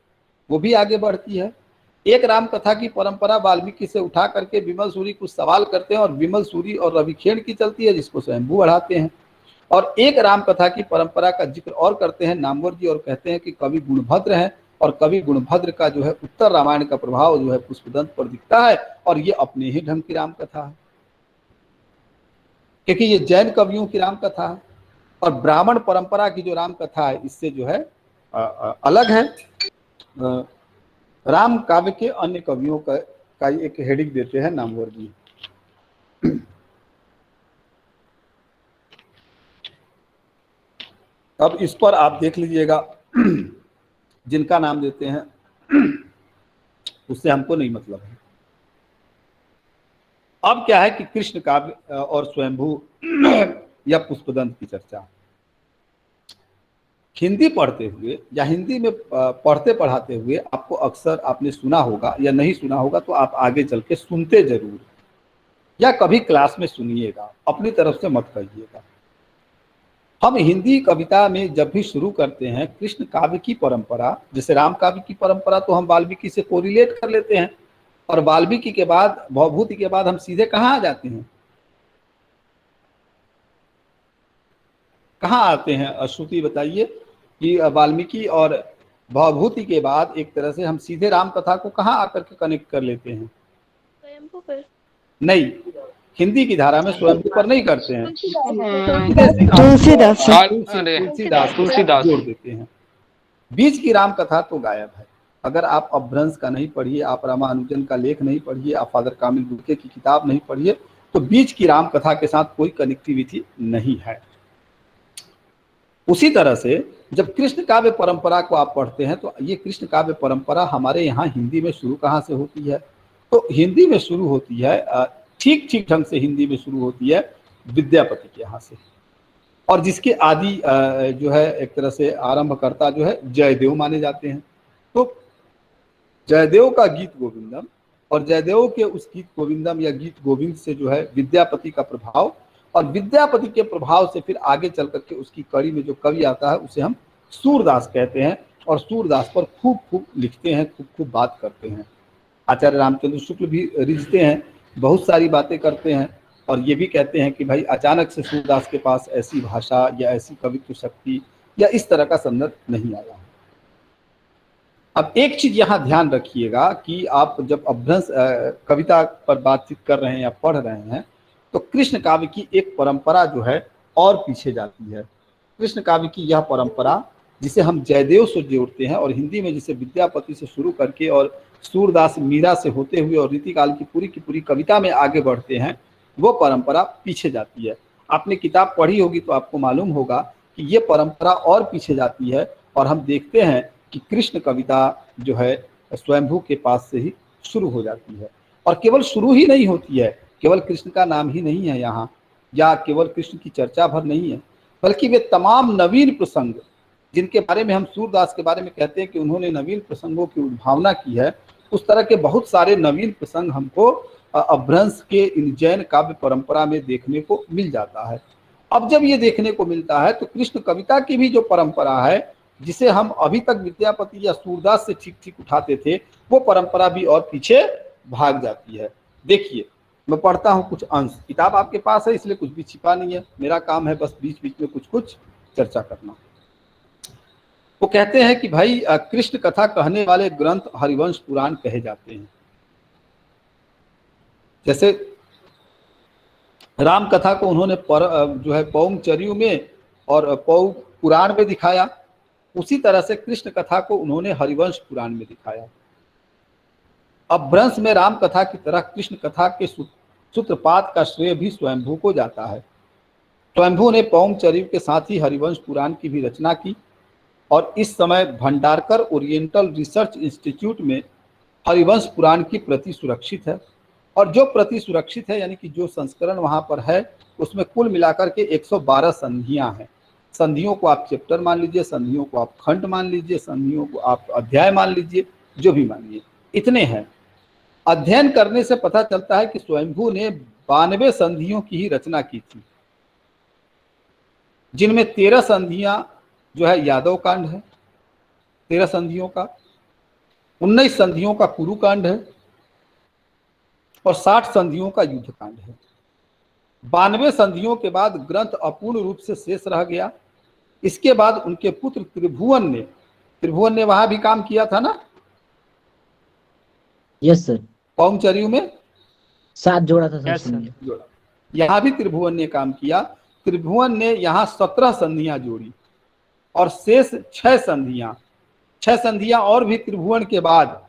वो भी आगे बढ़ती है। एक राम कथा की परंपरा वाल्मीकि से उठा करके विमल सूरी कुछ सवाल करते हैं और विमल सूरी और रविखेण की चलती है, जिसको स्वयंभू बढ़ाते हैं। और एक राम कथा की परंपरा का जिक्र और करते हैं नामवर जी और कहते हैं कि कवि गुणभद्र हैं और कवि गुणभद्र का जो है उत्तर रामायण का प्रभाव जो है पुष्पदंत पर दिखता है और ये अपने ही ढंग की राम कथा है, क्योंकि ये जैन कवियों की राम कथा है और ब्राह्मण परंपरा की जो राम कथा है इससे जो है अलग है। राम काव्य के अन्य कवियों का एक हेडिंग देते हैं नामवर जी। अब इस पर आप देख लीजिएगा, जिनका नाम देते हैं उससे हमको नहीं मतलब है। अब क्या है कि कृष्ण काव्य और स्वयंभू या पुष्पदंत की चर्चा हिंदी पढ़ते हुए या हिंदी में पढ़ते पढ़ाते हुए आपको अक्सर आपने सुना होगा या नहीं सुना होगा, तो आप आगे चल के सुनते जरूर या कभी क्लास में सुनिएगा, अपनी तरफ से मत कहिएगा। हम हिंदी कविता में जब भी शुरू करते हैं कृष्ण काव्य की परंपरा, जैसे राम काव्य की परंपरा तो हम वाल्मीकि से कोरिलेट कर लेते हैं और वाल्मीकि के बाद भवभूति के बाद हम सीधे कहाँ आ जाते हैं, कहाँ आते हैं? श्रुति बताइए कि वाल्मीकि और भवभूति के बाद एक तरह से हम सीधे राम कथा को कहाँ आकर के कनेक्ट कर लेते हैं? स्वयंभू पर नहीं, हिंदी की धारा में स्वयंभू पर नहीं करते हैं, तुलसीदास जोड़ देते हैं। बीच की राम कथा तो गायब है। अगर आप अपभ्रंश का नहीं पढ़िए, आप रामानुजन का लेख नहीं पढ़िए, आप फादर कामिल बुर्के की किताब नहीं पढ़िए, तो बीच की राम कथा के साथ कोई कनेक्टिविटी नहीं है। उसी तरह से जब कृष्ण काव्य परंपरा को आप पढ़ते हैं तो ये कृष्ण काव्य परंपरा हमारे यहाँ हिंदी में शुरू कहाँ से होती है? तो हिंदी में शुरू होती है, ठीक ठीक ढंग से हिंदी में शुरू होती है विद्यापति के यहाँ से, और जिसके आदि जो है एक तरह से आरंभकर्ता जो है जयदेव माने जाते हैं। तो जयदेव का गीत गोविंदम और जयदेव के उस गीत गोविंदम या गीत गोविंद से जो है विद्यापति का प्रभाव, और विद्यापति के प्रभाव से फिर आगे चल करके उसकी कड़ी में जो कवि आता है उसे हम सूरदास कहते हैं, और सूरदास पर खूब खूब लिखते हैं, खूब खूब बात करते हैं। आचार्य रामचंद्र शुक्ल भी रिझते हैं, बहुत सारी बातें करते हैं और ये भी कहते हैं कि भाई अचानक से सूरदास के पास ऐसी भाषा या ऐसी कवित्व शक्ति या इस तरह का संदर्भ नहीं आया। अब एक चीज यहाँ ध्यान रखिएगा कि आप जब अपभ्रंश कविता पर बातचीत कर रहे हैं या पढ़ रहे हैं तो कृष्ण काव्य की एक परंपरा जो है और पीछे जाती है। कृष्ण काव्य की यह परंपरा जिसे हम जयदेव से जोड़ते हैं और हिंदी में जिसे विद्यापति से शुरू करके और सूरदास मीरा से होते हुए और रीतिकाल की पूरी कविता में आगे बढ़ते हैं, वो परंपरा पीछे जाती है। आपने किताब पढ़ी होगी तो आपको मालूम होगा कि ये परंपरा और पीछे जाती है और हम देखते हैं कि कृष्ण कविता जो है स्वयंभू के पास से ही शुरू हो जाती है। और केवल शुरू ही नहीं होती है, केवल कृष्ण का नाम ही नहीं है यहाँ, या केवल कृष्ण की चर्चा भर नहीं है, बल्कि वे तमाम नवीन प्रसंग जिनके बारे में हम सूरदास के बारे में कहते हैं कि उन्होंने नवीन प्रसंगों की उद्भावना की है, उस तरह के बहुत सारे नवीन प्रसंग हमको अपभ्रंश के इन जैन काव्य परंपरा में देखने को मिल जाता है। अब जब ये देखने को मिलता है तो कृष्ण कविता की भी जो परंपरा है, जिसे हम अभी तक विद्यापति या सूरदास से ठीक ठीक उठाते थे, वो परंपरा भी और पीछे भाग जाती है। देखिए, मैं पढ़ता हूँ कुछ अंश, किताब आपके पास है इसलिए कुछ भी छिपा नहीं है, मेरा काम है बस बीच बीच में कुछ कुछ चर्चा करना। वो कहते हैं कि भाई कृष्ण कथा कहने वाले ग्रंथ हरिवंश पुराण कहे जाते हैं। जैसे राम कथा को उन्होंने जो है पौंगचर्यु में और पौ पुराण में दिखाया, उसी तरह से कृष्ण कथा को उन्होंने हरिवंश पुराण में दिखाया। अब वंश में राम कथा की तरह कृष्ण कथा के सूत्रपात का श्रेय भी स्वयंभू को जाता है। स्वयंभू ने पौंगचर्यु के साथ ही हरिवंश पुराण की भी रचना की और इस समय भंडारकर ओरिएंटल रिसर्च इंस्टीट्यूट में हरिवंश पुराण की प्रति सुरक्षित है। और जो प्रति सुरक्षित है यानी कि जो संस्करण वहां पर है, उसमें कुल मिलाकर के 112 संधियां हैं। संधियों को आप चैप्टर मान लीजिए, संधियों को आप खंड मान लीजिए, संधियों को आप अध्याय मान लीजिए, जो भी मानिए, इतने हैं। अध्ययन करने से पता चलता है कि स्वयंभू ने 92 संधियों की ही रचना की थी, जिनमें 13 संधियां जो है यादव कांड है, 13 संधियों का, 19 संधियों का कुरु कांड है और 60 संधियों का युद्ध कांड है। 92 संधियों के बाद ग्रंथ अपूर्ण रूप से शेष रह गया। इसके बाद उनके पुत्र त्रिभुवन ने वहां भी काम किया था ना? Yes sir. पौंगचर्यु में 7 जोड़ा था यस सर। सर। जोड़ा, यहाँ भी त्रिभुवन ने काम किया। त्रिभुवन ने यहाँ 17 संधियां जोड़ी और शेष 6 संधियां और भी त्रिभुवन के बाद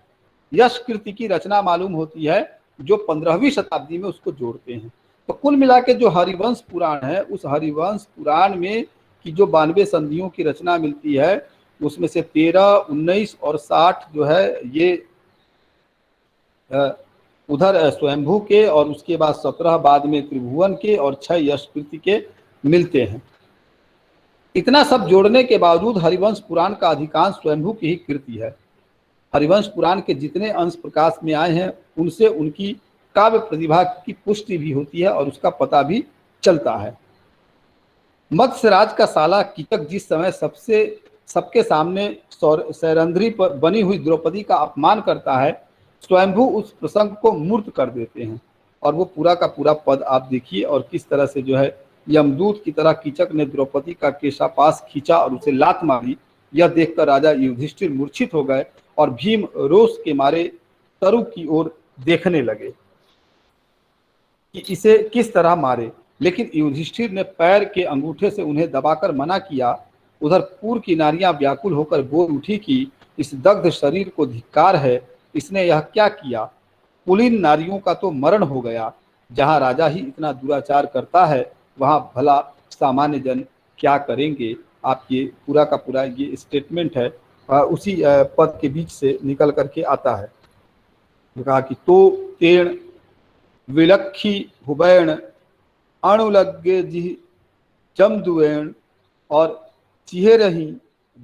यश कृति की रचना मालूम होती है, जो 15वीं शताब्दी में उसको जोड़ते हैं। तो कुल मिला के जो हरिवंश पुराण है, उस हरिवंश पुराण में की जो 92 संधियों की रचना मिलती है, उसमें से 13, 19 और 60 जो है ये उधर स्वयंभू के, और उसके बाद 17 बाद में त्रिभुवन के और 6 यशकृति के मिलते हैं। इतना सब जोड़ने के बावजूद हरिवंश पुराण का अधिकांश स्वयंभू की ही कृति है। हरिवंश पुराण के जितने अंश प्रकाश में आए हैं, उनसे उनकी काव्य प्रतिभा की पुष्टि भी होती है और उसका पता भी चलता है। मत्स्यराज का साला कीचक जिस समय सबके सामने सैरंध्री पर बनी हुई द्रौपदी का अपमान करता है, स्वयंभू उस प्रसंग को मूर्त कर देते हैं और वो पूरा का पूरा पद आप देखिए, और किस तरह से जो है यमदूत की तरह कीचक ने द्रौपदी का केशापास खींचा और उसे लात मारी। यह देखकर राजा युधिष्ठिर मूर्छित हो गए और भीम रोष के मारे तरु की ओर देखने लगे कि इसे किस तरह मारे, लेकिन युधिष्ठिर ने पैर के अंगूठे से उन्हें दबाकर मना किया। उधर पूर्व की नारियां व्याकुल होकर बोल उठी कि इस दग्ध शरीर को धिक्कार है, इसने यह क्या किया? कुलीन नारियों का तो मरण हो गया। जहां राजा ही इतना दुराचार करता है, वहां भला सामान्य जन क्या करेंगे? आप ये पूरा का पूरा ये स्टेटमेंट है, उसी पद के बीच से निकल करके आता है। कहा कि तो तेण विलक्षी हुबैण अणुलग्गे जी जमदुएण और चिहे रही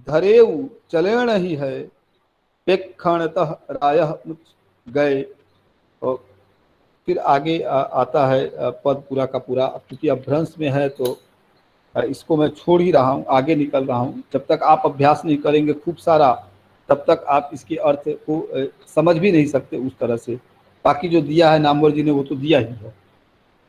धरेऊ चलेण ही है पेक्षणतः रायः मुच गए। और फिर आगे आता है पद पूरा का पूरा, क्योंकि अब भ्रंश में है तो इसको मैं छोड़ ही रहा हूँ, आगे निकल रहा हूँ। जब तक आप अभ्यास नहीं करेंगे खूब सारा, तब तक आप इसके अर्थ को समझ भी नहीं सकते उस तरह से। बाकी जो दिया है नामवर जी ने वो तो दिया ही है।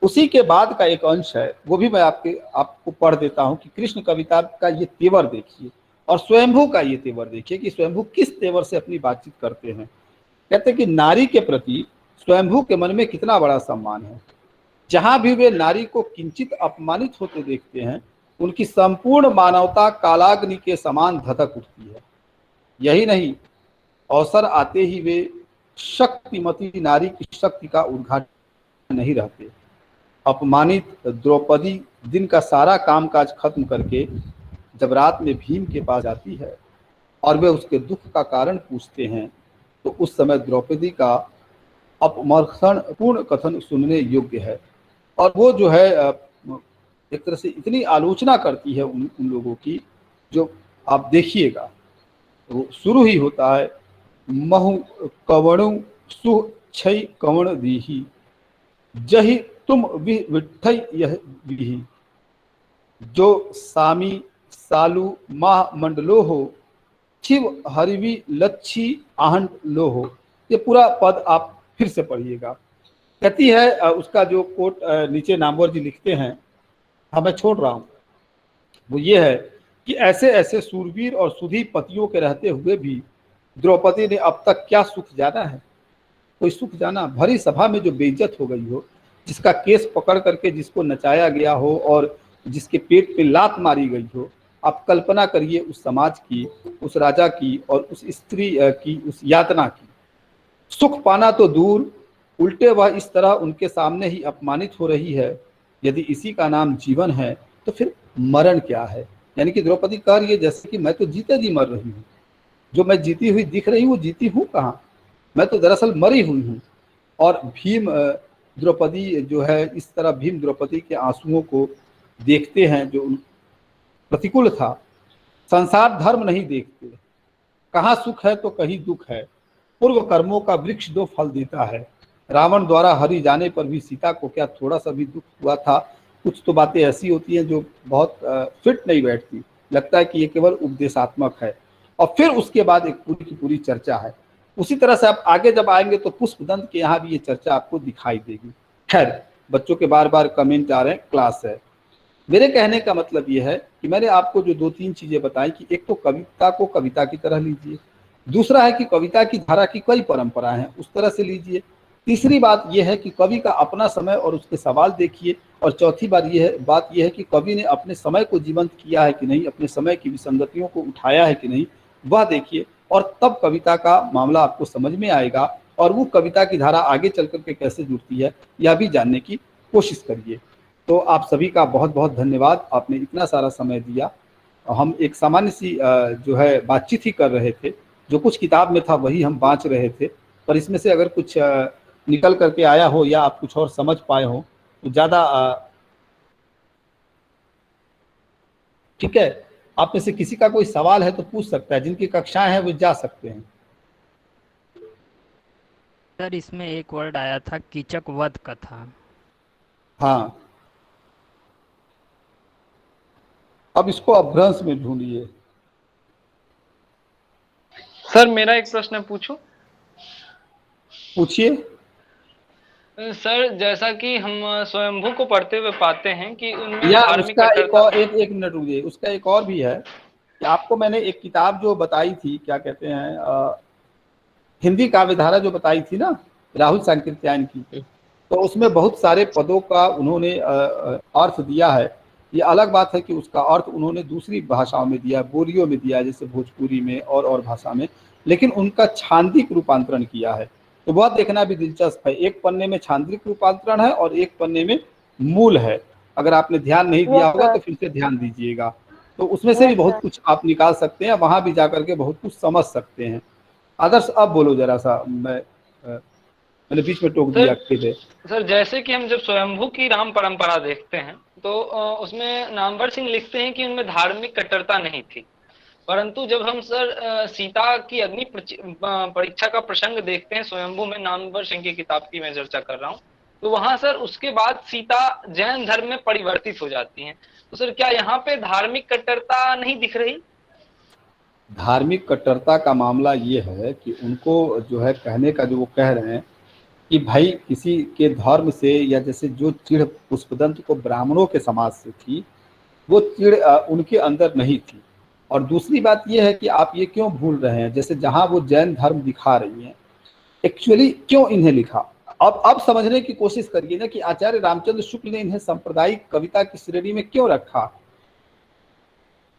उसी के बाद का एक अंश है, वो भी मैं आपको पढ़ देता हूँ कि कृष्ण कविता का ये तेवर देखिए और स्वयंभू का ये तेवर देखिए कि स्वयंभू किस तेवर से अपनी बातचीत करते हैं। कहते हैं कि नारी के प्रति स्वयंभू के मन में कितना बड़ा सम्मान है। जहां भी वे नारी को किंचित अपमानित होते देखते हैं, उनकी संपूर्ण मानवता कालाग्नि के समान धधक उठती है। यही नहीं, अवसर आते ही वे शक्तिमती नारी की शक्ति का उद्घाटन नहीं रहते। अपमानित द्रौपदी दिन का सारा कामकाज खत्म करके जब रात में भीम के पास जाती है और वे उसके दुख का कारण पूछते हैं, तो उस समय द्रौपदी का अपमर्षण पूर्ण कथन सुनने योग्य है। और वो जो है एक तरह से इतनी आलोचना करती है उन लोगों की, जो आप देखिएगा वो शुरू ही होता है महु कवणु सु छई कवण दीही जही तुम विठई यह दीही। जो सामी सालू माह मंडलो हो, शिव हरिवी लच्छी आहंड लो हो। ये पूरा पद आप फिर से पढ़िएगा। कहती है उसका जो कोट नीचे नामवर जी लिखते हैं, हाँ मैं छोड़ रहा हूँ, वो ये है कि ऐसे ऐसे सूरवीर और सुधी पतियों के रहते हुए भी द्रौपदी ने अब तक क्या सुख जाना है। कोई सुख जाना, भरी सभा में जो बेइज्जत हो गई हो, जिसका केस पकड़ करके जिसको नचाया गया हो और जिसके पेट पे लात मारी गई हो, आप कल्पना करिए उस समाज की, उस राजा की और उस स्त्री की उस यातना की। सुख पाना तो दूर, उल्टे वह इस तरह उनके सामने ही अपमानित हो रही है। यदि इसी का नाम जीवन है तो फिर मरण क्या है। यानी कि द्रौपदी कह रही है जैसे कि मैं तो जीते जी मर रही हूँ, जो मैं जीती हुई दिख रही हूँ, जीती हूँ कहाँ, मैं तो दरअसल मरी हुई हूँ। और भीम द्रौपदी जो है, इस तरह भीम द्रौपदी के आंसुओं को देखते हैं जो प्रतिकूल था। संसार धर्म नहीं देखते, कहाँ सुख है तो कहीं दुख है। पूर्व कर्मों का वृक्ष दो फल देता है। रावण द्वारा हरि जाने पर भी सीता को क्या थोड़ा सा भी दुख हुआ था। कुछ तो बातें ऐसी होती हैं जो बहुत फिट नहीं बैठती, लगता है कि ये केवल उपदेशात्मक है। और फिर उसके बाद एक पूरी की पूरी चर्चा है। उसी तरह से आप आगे जब आएंगे तो पुष्पदंत के यहाँ भी ये चर्चा आपको दिखाई देगी। खैर, बच्चों के बार बार कमेंट आ रहे हैं, क्लास है। मेरे कहने का मतलब ये है कि मैंने आपको जो दो तीन चीजें बताई कि एक तो कविता को कविता की तरह लीजिए, दूसरा है कि कविता की धारा की कई परंपराएं हैं, उस तरह से लीजिए। तीसरी बात यह है कि कवि का अपना समय और उसके सवाल देखिए। और चौथी बात यह है कि कवि ने अपने समय को जीवंत किया है कि नहीं, अपने समय की विसंगतियों को उठाया है कि नहीं, वह देखिए। और तब कविता का मामला आपको समझ में आएगा और वो कविता की धारा आगे चल करके कैसे जुड़ती है यह भी जानने की कोशिश करिए। तो आप सभी का बहुत बहुत धन्यवाद, आपने इतना सारा समय दिया। हम एक सामान्य सी जो है बातचीत ही कर रहे थे, जो कुछ किताब में था वही हम बाँच रहे थे, पर इसमें से अगर कुछ निकल करके आया हो या आप कुछ और समझ पाए हो तो ज़्यादा ठीक है। आप में से किसी का कोई सवाल है तो पूछ सकता है, जिनकी कक्षाएं हैं वो जा सकते हैं। सर इसमें एक वर्ड आया था कीचक वध कथा। हाँ, अब इसको अभ्रंश में ढूंढिए। सर मेरा एक प्रश्न पूछूं? पूछिए। सर जैसा कि हम स्वयंभू को पढ़ते हुए पाते हैं कि उनमें या धार्मिक उसका एक कट्टरता। और एक मिनट रुकिए, उसका एक और भी है कि आपको मैंने एक किताब जो बताई थी, क्या कहते हैं, हिंदी काव्यधारा जो बताई थी ना, राहुल सांकृत्यायन की, तो उसमें बहुत सारे पदों का उन्होंने अर्थ दिया है। ये अलग बात है कि उसका अर्थ उन्होंने दूसरी भाषाओं में दिया, बोलियों में दिया, जैसे भोजपुरी में और भाषा में, लेकिन उनका छांदिक रूपांतरण किया है। तो वह देखना भी दिलचस्प है। एक पन्ने में छांदिक रूपांतरण है और एक पन्ने में मूल है। अगर आपने ध्यान नहीं दिया होगा तो फिर से ध्यान दीजिएगा। तो उसमें से भी बहुत कुछ आप निकाल सकते हैं, वहां भी जाकर के बहुत कुछ समझ सकते हैं। आदर्श अब बोलो जरा सा, मैंने बीच में टोक दिया थे। सर जैसे कि हम जब स्वयंभू की राम परंपरा देखते हैं तो उसमें नामवर सिंह लिखते हैं कि उनमें धार्मिक कट्टरता नहीं थी, परंतु जब हम सर सीता की अग्नि परीक्षा का प्रसंग देखते हैं स्वयंभू में, नामवर सिंह की किताब की मैं चर्चा कर रहा हूँ, तो वहां सर उसके बाद सीता जैन धर्म में परिवर्तित हो जाती हैं। तो सर क्या यहाँ पे धार्मिक कट्टरता नहीं दिख रही? धार्मिक कट्टरता का मामला ये है कि उनको जो है कहने का जो वो कह रहे हैं कि भाई किसी के धर्म से, या जैसे जो चिढ़ पुष्पदंत को ब्राह्मणों के समाज से थी, वो चिढ़ उनके अंदर नहीं थी। और दूसरी बात ये है कि आप ये क्यों भूल रहे हैं, जैसे जहां वो जैन धर्म दिखा रही हैं, एक्चुअली क्यों इन्हें लिखा, अब समझने की कोशिश करिए ना कि आचार्य रामचंद्र शुक्ल ने इन्हें सांप्रदायिक कविता की श्रेणी में क्यों रखा।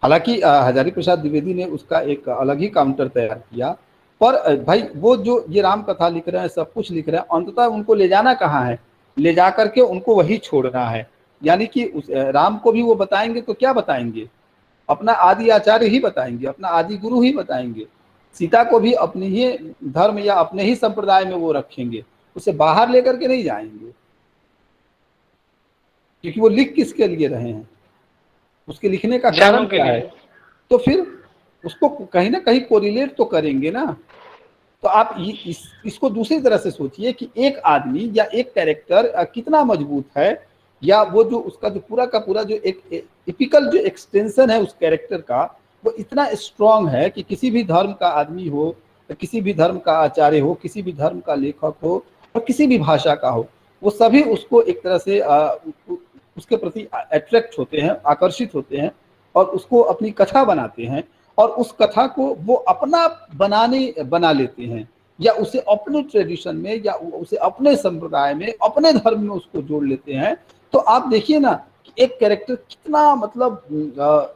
हालांकि हजारी प्रसाद द्विवेदी ने उसका एक अलग ही काउंटर तैयार किया, पर भाई वो जो ये राम कथा लिख रहे हैं, सब कुछ लिख रहे हैं, अंततः उनको ले जाना कहाँ है, ले जा करके उनको वही छोड़ना है। यानी कि उस राम को भी वो बताएंगे तो क्या बताएंगे, अपना आदि आचार्य ही बताएंगे, अपना आदि गुरु ही बताएंगे। सीता को भी अपनी ही धर्म या अपने ही संप्रदाय में वो रखेंगे, उसे बाहर लेकर के नहीं जाएंगे। क्योंकि वो लिख किसके लिए रहे हैं, उसके लिखने का कारण क्या है, तो फिर उसको कहीं ना कहीं कोरिलेट तो करेंगे ना। तो आप इसको दूसरी तरह से सोचिए कि एक आदमी या एक कैरेक्टर कितना मजबूत है या वो जो उसका जो पूरा का पूरा जो एक टिपिकल जो एक्सटेंशन है उस कैरेक्टर का, वो इतना स्ट्रांग है कि किसी भी धर्म का आदमी हो, किसी भी धर्म का आचार्य हो, किसी भी धर्म का लेखक हो और किसी भी भाषा का हो, वो सभी उसको एक तरह से उसके प्रति अट्रैक्ट होते हैं, आकर्षित होते हैं और उसको अपनी कथा बनाते हैं और उस कथा को वो अपना बना लेते हैं या उसे अपने ट्रेडिशन में या उसे अपने संप्रदाय में, अपने धर्म में उसको जोड़ लेते हैं। तो आप देखिए ना कि एक कैरेक्टर कितना मतलब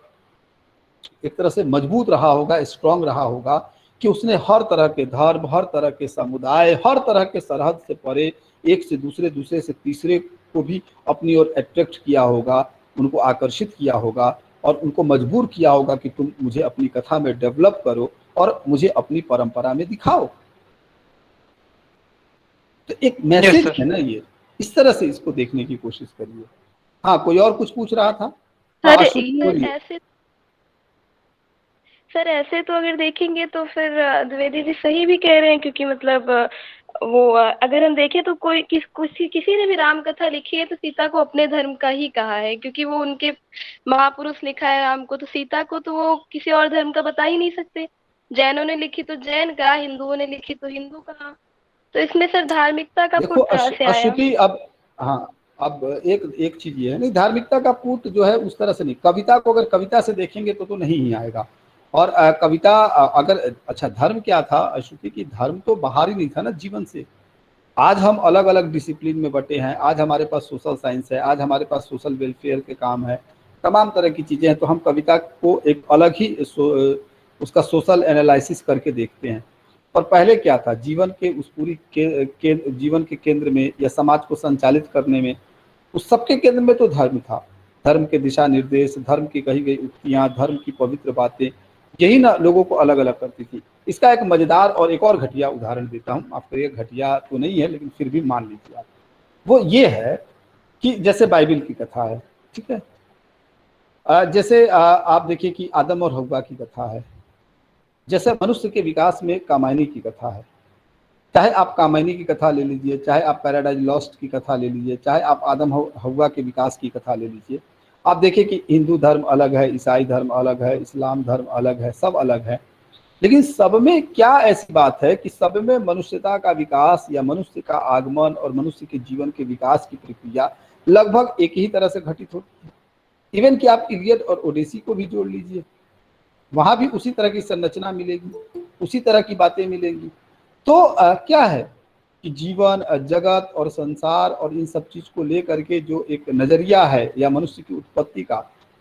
एक तरह से मजबूत रहा होगा, स्ट्रांग रहा होगा कि उसने हर तरह के धर्म, हर तरह के समुदाय, हर तरह के सरहद से परे एक से दूसरे, दूसरे से तीसरे को भी अपनी ओर अट्रैक्ट किया होगा, उनको आकर्षित किया होगा और उनको मजबूर किया होगा कि तुम मुझे अपनी कथा में डेवलप करो और मुझे अपनी परंपरा में दिखाओ। तो एक मैसेज है ना ये, इस तरह से इसको देखने की कोशिश करिए। हाँ, कोई और कुछ पूछ रहा था? सर ऐसे तो अगर देखेंगे तो फिर द्विवेदी जी सही भी कह रहे हैं, क्योंकि मतलब वो अगर हम देखें तो किसी ने भी राम कथा लिखी है तो सीता को अपने धर्म का ही कहा है, क्योंकि वो उनके महापुरुष लिखा है राम को, तो सीता को तो वो किसी और धर्म का बता ही नहीं सकते। जैनों ने लिखी तो जैन कहा, हिंदुओं ने लिखी तो हिंदू कहा। तो इसमें सर धार्मिकता का पुट कहाँ से आया? अश्रुति, अब हाँ, अब एक चीज ये है, नहीं धार्मिकता का पुट जो है उस तरह से नहीं, कविता को अगर कविता से देखेंगे तो नहीं ही आएगा। और कविता अगर अच्छा धर्म क्या था अश्रुति की, धर्म तो बाहर ही नहीं था ना जीवन से। आज हम अलग अलग डिसिप्लिन में बटे हैं, आज हमारे पास सोशल साइंस है, आज हमारे पास सोशल वेलफेयर के काम है, तमाम तरह की चीजें हैं, तो हम कविता को एक अलग ही उसका सोशल एनालिसिस करके देखते हैं। और पहले क्या था, जीवन के उस पूरी जीवन के केंद्र में या समाज को संचालित करने में उस सबके केंद्र में तो धर्म था। धर्म के दिशा निर्देश, धर्म की कही गई उक्तियां, धर्म की पवित्र बातें, यही ना लोगों को अलग अलग करती थी। इसका एक मजेदार और एक और घटिया उदाहरण देता हूँ आपको। ये घटिया तो नहीं है लेकिन फिर भी मान लीजिए आप, वो ये है कि जैसे बाइबिल की कथा है, ठीक है, जैसे आप देखिए कि आदम और हव्वा की कथा है, जैसे मनुष्य के विकास में कामायनी की कथा है। चाहे आप कामायनी की कथा ले लीजिए, चाहे आप पैराडाइज लॉस्ट की कथा ले लीजिए, चाहे आप आदम हव्वा के विकास की कथा ले लीजिए, आप देखिए कि हिंदू धर्म अलग है, ईसाई धर्म अलग है, इस्लाम धर्म अलग है, सब अलग है, लेकिन सब में क्या ऐसी बात है कि सब में मनुष्यता का विकास या मनुष्य का आगमन और मनुष्य के जीवन के विकास की प्रक्रिया लगभग एक ही तरह से घटित होती है। इवन कि आप इलियड और ओडेसी को भी जोड़ लीजिए, वहां भी उसी तरह की संरचना मिलेगी, उसी तरह की बातें मिलेंगी। तो क्या है कि जीवन, जगत और संसार और इन सब चीज को लेकर के जो एक नजरिया है या मनुष्य की उत्पत्ति का,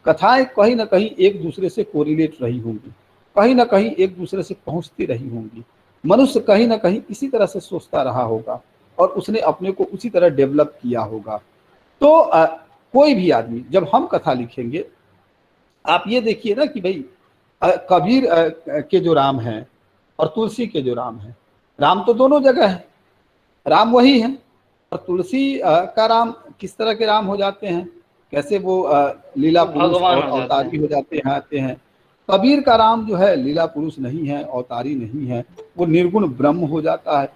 कथाएं कहीं ना कहीं एक दूसरे से कोरिलेट रही होंगी, कहीं ना कहीं एक दूसरे से पहुंचती रही होंगी। मनुष्य कहीं ना कहीं इसी तरह से सोचता रहा होगा और उसने अपने को उसी तरह डेवलप किया होगा। तो कोई भी आदमी, जब हम कथा लिखेंगे, आप ये देखिए ना कि भाई कबीर के जो राम हैं और तुलसी के जो राम हैं, राम तो दोनों जगह है, राम वही है, और तुलसी का राम किस तरह के राम हो जाते हैं, कैसे वो लीला पुरुष और अवतारी हो जाते हैं, आते हैं। कबीर का राम जो है लीला पुरुष नहीं है, अवतारी नहीं है, वो निर्गुण ब्रह्म हो जाता है।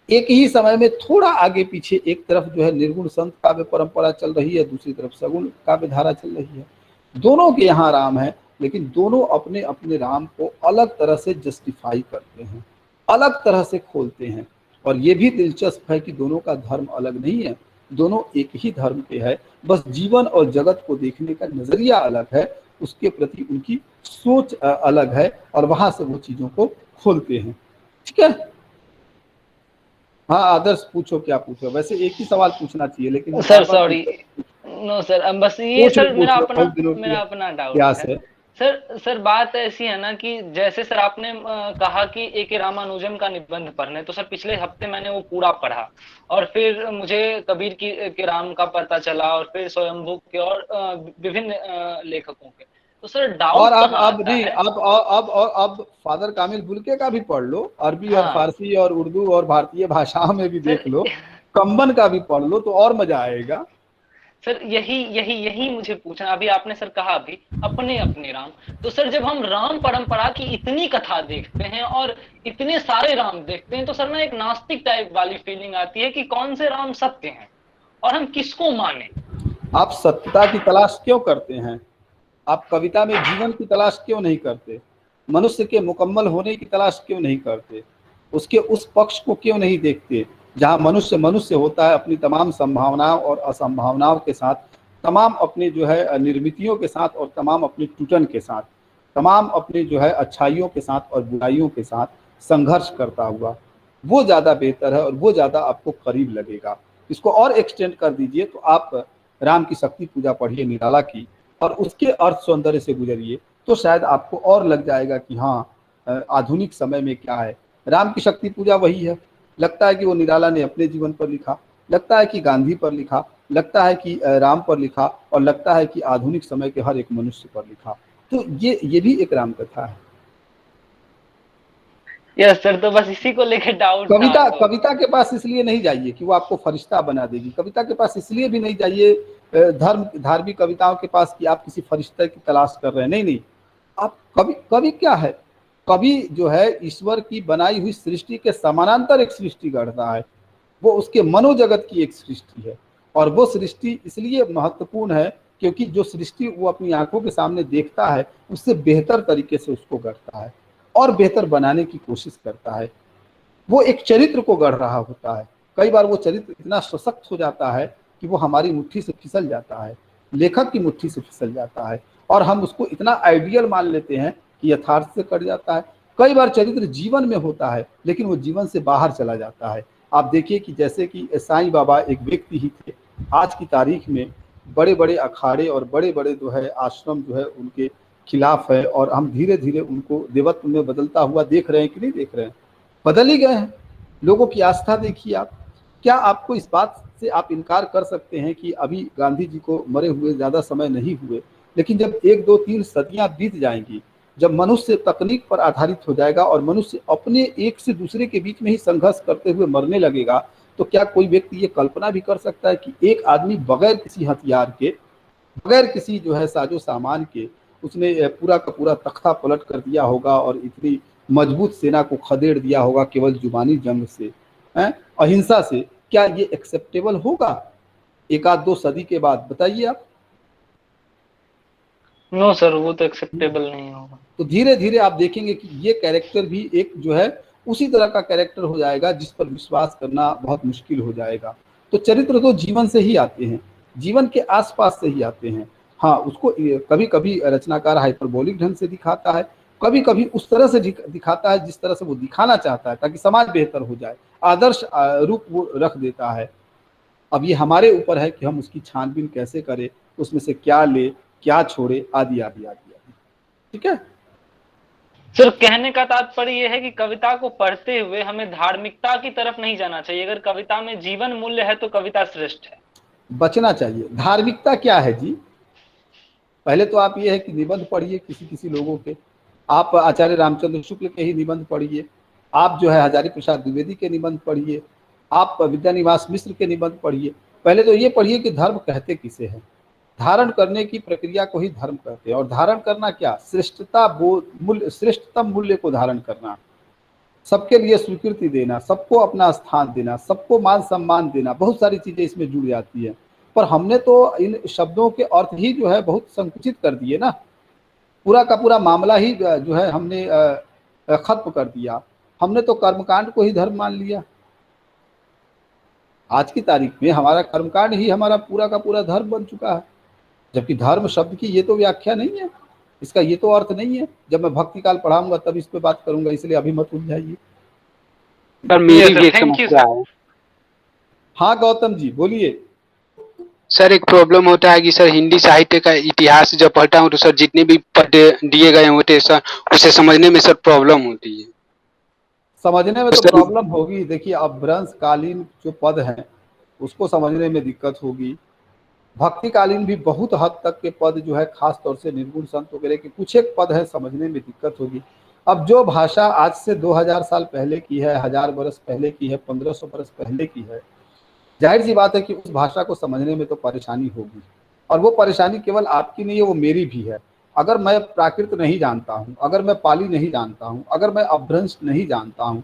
एक ही समय में थोड़ा आगे पीछे एक तरफ जो है निर्गुण संत काव्य परंपरा चल रही है, दूसरी तरफ सगुण काव्य धारा चल रही है। दोनों के यहाँ राम है, लेकिन दोनों अपने अपने राम को अलग तरह से जस्टिफाई करते हैं, अलग तरह से खोलते हैं। और ये भी दिलचस्प है कि दोनों का धर्म अलग नहीं है, दोनों एक ही धर्म के है, बस जीवन और जगत को देखने का नजरिया अलग है, उसके प्रति उनकी सोच अलग है और वहां से वो चीजों को खोलते हैं। ठीक है, हाँ आदर्श पूछो, क्या पूछो? वैसे एक ही सवाल पूछना चाहिए, लेकिन सर सॉरी, नो सर, बस ये सर मेरा अपना डाउट है सर। बात ऐसी है ना कि जैसे सर आपने कहा कि ए.के. रामानुजम का निबंध पढ़ने, तो सर पिछले हफ्ते मैंने वो पूरा पढ़ा और फिर मुझे कबीर के राम का पता चला और फिर स्वयंभू के और विभिन्न लेखकों के। तो सर डाउट, और अब फादर कामिल बुल्के का भी पढ़ लो, अरबी और फारसी और उर्दू और भारतीय भाषाओं में भी देख लो, कंबन का भी पढ़ लो, तो और मजा आएगा। सर यही मुझे पूछना। अभी आपने सर कहा अभी अपने अपने राम, तो सर जब हम राम परंपरा की इतनी कथा देखते हैं और इतने सारे राम देखते हैं, तो सर ना एक नास्तिक टाइप वाली फीलिंग आती है कि कौन से राम सत्य हैं और हम किसको माने। आप सत्यता की तलाश क्यों करते हैं? आप कविता में जीवन की तलाश क्यों नहीं करते? मनुष्य के मुकम्मल होने की तलाश क्यों नहीं करते? उसके उस पक्ष को क्यों नहीं देखते जहाँ मनुष्य मनुष्य होता है, अपनी तमाम संभावनाओं और असंभावनाओं के साथ, तमाम अपने जो है निर्मितियों के साथ और तमाम अपनी टूटन के साथ, तमाम अपनी जो है अच्छाइयों के साथ और बुराइयों के साथ संघर्ष करता हुआ, वो ज़्यादा बेहतर है और वो ज़्यादा आपको करीब लगेगा। इसको और एक्सटेंड कर दीजिए तो आप राम की शक्ति पूजा पढ़िए निराला की, और उसके अर्थ सौंदर्य से गुजरिए तो शायद आपको और लग जाएगा कि हाँ आधुनिक समय में क्या है। राम की शक्ति पूजा वही है। लगता है कि वो निराला ने अपने जीवन पर लिखा, लगता है कि गांधी पर लिखा, लगता है कि राम पर लिखा, और लगता है कि आधुनिक समय के हर एक मनुष्य पर लिखा। तो ये भी एक राम कथा है। यस सर, तो बस इसी को लेकर डाउट था। कविता के पास इसलिए नहीं जाइए कि वो आपको फरिश्ता बना देगी। कविता के पास इसलिए भी नहीं जाइए धार्मिक कविताओं के पास कि आप किसी फरिश्ते की तलाश कर रहे हैं। नहीं, आप कवि क्या है? कवि जो है ईश्वर की बनाई हुई सृष्टि के समानांतर एक सृष्टि गढ़ता है। वो उसके मनोजगत की एक सृष्टि है, और वो सृष्टि इसलिए महत्वपूर्ण है क्योंकि जो सृष्टि वो अपनी आंखों के सामने देखता है उससे बेहतर तरीके से उसको गढ़ता है और बेहतर बनाने की कोशिश करता है। वो एक चरित्र को गढ़ रहा होता है। कई बार वो चरित्र इतना सशक्त हो जाता है कि वो हमारी मुट्ठी से फिसल जाता है, लेखक की मुट्ठी से फिसल जाता है, और हम उसको इतना आइडियल मान लेते हैं कि यथार्थ से कट जाता है। कई बार चरित्र जीवन में होता है लेकिन वो जीवन से बाहर चला जाता है। आप देखिए कि जैसे कि साईं बाबा एक व्यक्ति ही थे, आज की तारीख में बड़े बड़े अखाड़े और बड़े बड़े जो है आश्रम जो है उनके खिलाफ है, और हम धीरे धीरे उनको देवत्व में बदलता हुआ देख रहे हैं कि नहीं देख रहे हैं? बदल ही गए हैं। लोगों की आस्था देखिए आप। क्या आपको इस बात से आप इनकार कर सकते हैं कि अभी गांधी जी को मरे हुए ज़्यादा समय नहीं हुए, लेकिन जब 1, 2, 3 सदियां बीत जाएंगी, जब मनुष्य तकनीक पर आधारित हो जाएगा और मनुष्य अपने एक से दूसरे के बीच में ही संघर्ष करते हुए मरने लगेगा, तो क्या कोई व्यक्ति ये कल्पना भी कर सकता है कि एक आदमी बगैर किसी हथियार के, बगैर किसी जो है साजो सामान के, उसने पूरा का पूरा तख्ता पलट कर दिया होगा और इतनी मजबूत सेना को खदेड़ दिया होगा केवल जुबानी जंग से, अहिंसा से? क्या ये एक्सेप्टेबल होगा 1-2 सदी के बाद? बताइए आप। नो सर, वो तो एक्सेप्टेबल नहीं होगा। तो धीरे धीरे आप देखेंगे कि ये कैरेक्टर भी एक जो है उसी तरह का कैरेक्टर हो जाएगा जिस पर विश्वास करना बहुत मुश्किल हो जाएगा। तो चरित्र तो जीवन से ही आते हैं, जीवन के आसपास से ही आते हैं। हाँ, उसको कभी कभी रचनाकार हाइपरबोलिक ढंग से दिखाता है, कभी कभी उस तरह से दिखाता है जिस तरह से वो दिखाना चाहता है ताकि समाज बेहतर हो जाए, आदर्श रूप वो रख देता है। अब ये हमारे ऊपर है कि हम उसकी छानबीन कैसे करें, उसमें से क्या ले क्या छोड़े, आदि आदि आदि आदि। ठीक है सर, कहने का तात्पर्य यह है कि कविता को पढ़ते हुए हमें धार्मिकता की तरफ नहीं जाना चाहिए। अगर कविता में जीवन मूल्य है तो कविता श्रेष्ठ है। बचना चाहिए। धार्मिकता क्या है जी? पहले तो आप ये है कि निबंध पढ़िए किसी किसी लोगों के। आप आचार्य रामचंद्र शुक्ल के ही निबंध पढ़िए, आप जो है हजारी प्रसाद द्विवेदी के निबंध पढ़िए, आप विद्यानिवास मिश्र के निबंध पढ़िए। पहले तो ये पढ़िए कि धर्म कहते किसे हैं। धारण करने की प्रक्रिया को ही धर्म कहते हैं। और धारण करना क्या? श्रेष्ठतम मूल्य को धारण करना, सबके लिए स्वीकृति देना, सबको अपना स्थान देना, सबको मान सम्मान देना, बहुत सारी चीजें इसमें जुड़ जाती है। पर हमने तो इन शब्दों के अर्थ ही जो है बहुत संकुचित कर दिए ना। पूरा का पूरा मामला ही जो है हमने खत्म कर दिया। हमने तो कर्मकांड को ही धर्म मान लिया। आज की तारीख में हमारा कर्मकांड ही हमारा पूरा का पूरा धर्म बन चुका है, जबकि धर्म शब्द की ये तो व्याख्या नहीं है, इसका ये तो अर्थ नहीं है। जब मैं भक्ति काल पढ़ाऊंगा तब इस पे बात करूंगा, इसलिए अभी मत उलझाइए। सर मेरी भी एक समस्या है। हाँ गौतम जी बोलिए। सर एक प्रॉब्लम होता है कि सर हिंदी साहित्य का इतिहास जब पढ़ता हूँ तो सर जितने भी पद दिए गए होते हैं सर उसे समझने में सर प्रॉब्लम होती है। समझने में तो प्रॉब्लम होगी। देखिए अपभ्रंशकालीन जो पद हैं उसको समझने में दिक्कत होगी। भक्तिकालीन भी बहुत हद तक के पद जो है खास तौर से निर्गुण संत वगैरह के कुछ एक पद है, समझने में दिक्कत होगी। अब जो भाषा आज से 2000 साल पहले की है, 1000 बरस पहले की है, 1500 बरस पहले की है, जाहिर सी बात है कि उस भाषा को समझने में तो परेशानी होगी। और वो परेशानी केवल आपकी नहीं है, वो मेरी भी है। अगर मैं प्राकृत नहीं जानता हूँ, अगर मैं पाली नहीं जानता हूँ, अगर मैं अपभ्रंश नहीं जानता हूँ,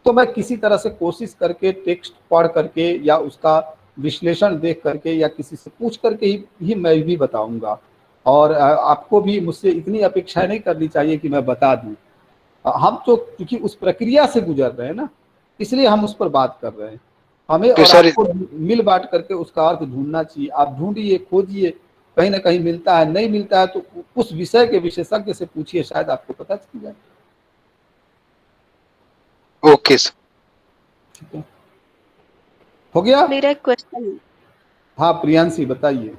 तो मैं किसी तरह से कोशिश करके टेक्स्ट पढ़ करके या उसका विश्लेषण देख करके या किसी से पूछ करके ही मैं भी बताऊंगा। और आपको भी मुझसे इतनी अपेक्षा नहीं करनी चाहिए कि मैं बता दूं। हम तो क्योंकि उस प्रक्रिया से गुजर रहे हैं ना, इसलिए हम उस पर बात कर रहे हैं। हमें तो और सर आपको मिल बांट करके उसका अर्थ ढूंढना चाहिए। आप ढूंढिए, खोजिए, कहीं ना कहीं मिलता है, नहीं मिलता है तो उस विषय के विशेषज्ञ से पूछिए, शायद आपको पता चल जाए। Okay sir. ठीक है, हो गया। मेरा एक क्वेश्चन। हाँ प्रियांशी बताइए।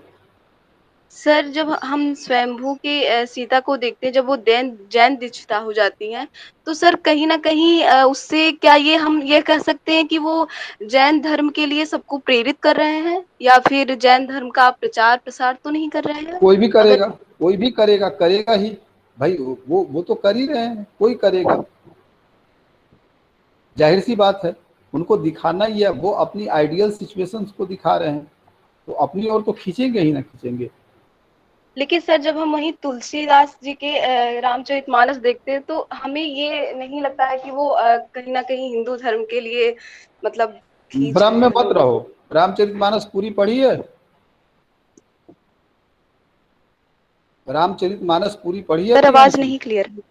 सर जब हम स्वयंभू के सीता को देखते हैं, जब वो जैन जैन दीक्षिता हो जाती हैं, तो सर कहीं ना कहीं उससे क्या ये हम ये कह सकते हैं कि वो जैन धर्म के लिए सबको प्रेरित कर रहे हैं, या फिर जैन धर्म का प्रचार प्रसार तो नहीं कर रहे हैं? कोई भी अगर करेगा, कोई भी करेगा, करेगा ही भाई। वो तो कर ही रहे हैं, कोई करेगा, जाहिर सी बात है। उनको दिखाना ही है, वो अपनी आइडियल सिचुएशंस को दिखा रहे हैं, तो अपनी ओर तो खींचेंगे ही ना, खींचेंगे। लेकिन सर जब हम वहीं तुलसीदास जी के रामचरितमानस देखते हैं, तो हमें ये नहीं लगता है कि वो कहीं ना कहीं हिंदू धर्म के लिए मतलब खींच भ्रम रहे में हैं मत लोगों रहो। को? रामचरितमानस पूरी पढ़ी है? रामचरितमानस पूरी पढ़ी है सर आवाज प्रियांशी? नहीं क्लियर है।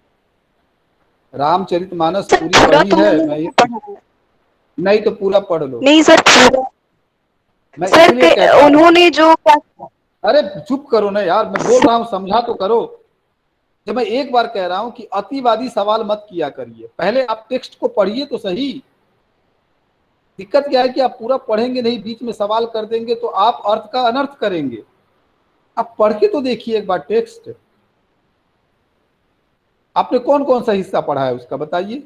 रामचरितमानस सर पूरी पूरा पढ़ी तो है? मैंने मैं नहीं ये पढ़ा है। नहीं तो पूरा पढ़ लो। नहीं सर पूरा। मैं सर इसलिए कहता हूँ, उन्होंने जो अरे चुप करो ना यार, मैं बोल रहा हूँ, समझा तो करो। जब मैं एक बार कह रहा हूं कि अतिवादी सवाल मत किया करिए, पहले आप टेक्स्ट को पढ़िए तो सही। दिक्कत क्या है कि आप पूरा पढ़ेंगे नहीं, बीच में सवाल कर देंगे तो आप अर्थ का अनर्थ करेंगे। आप पढ़ के तो देखिए एक बार टेक्स्ट। आपने कौन कौन सा हिस्सा पढ़ा है उसका बताइए।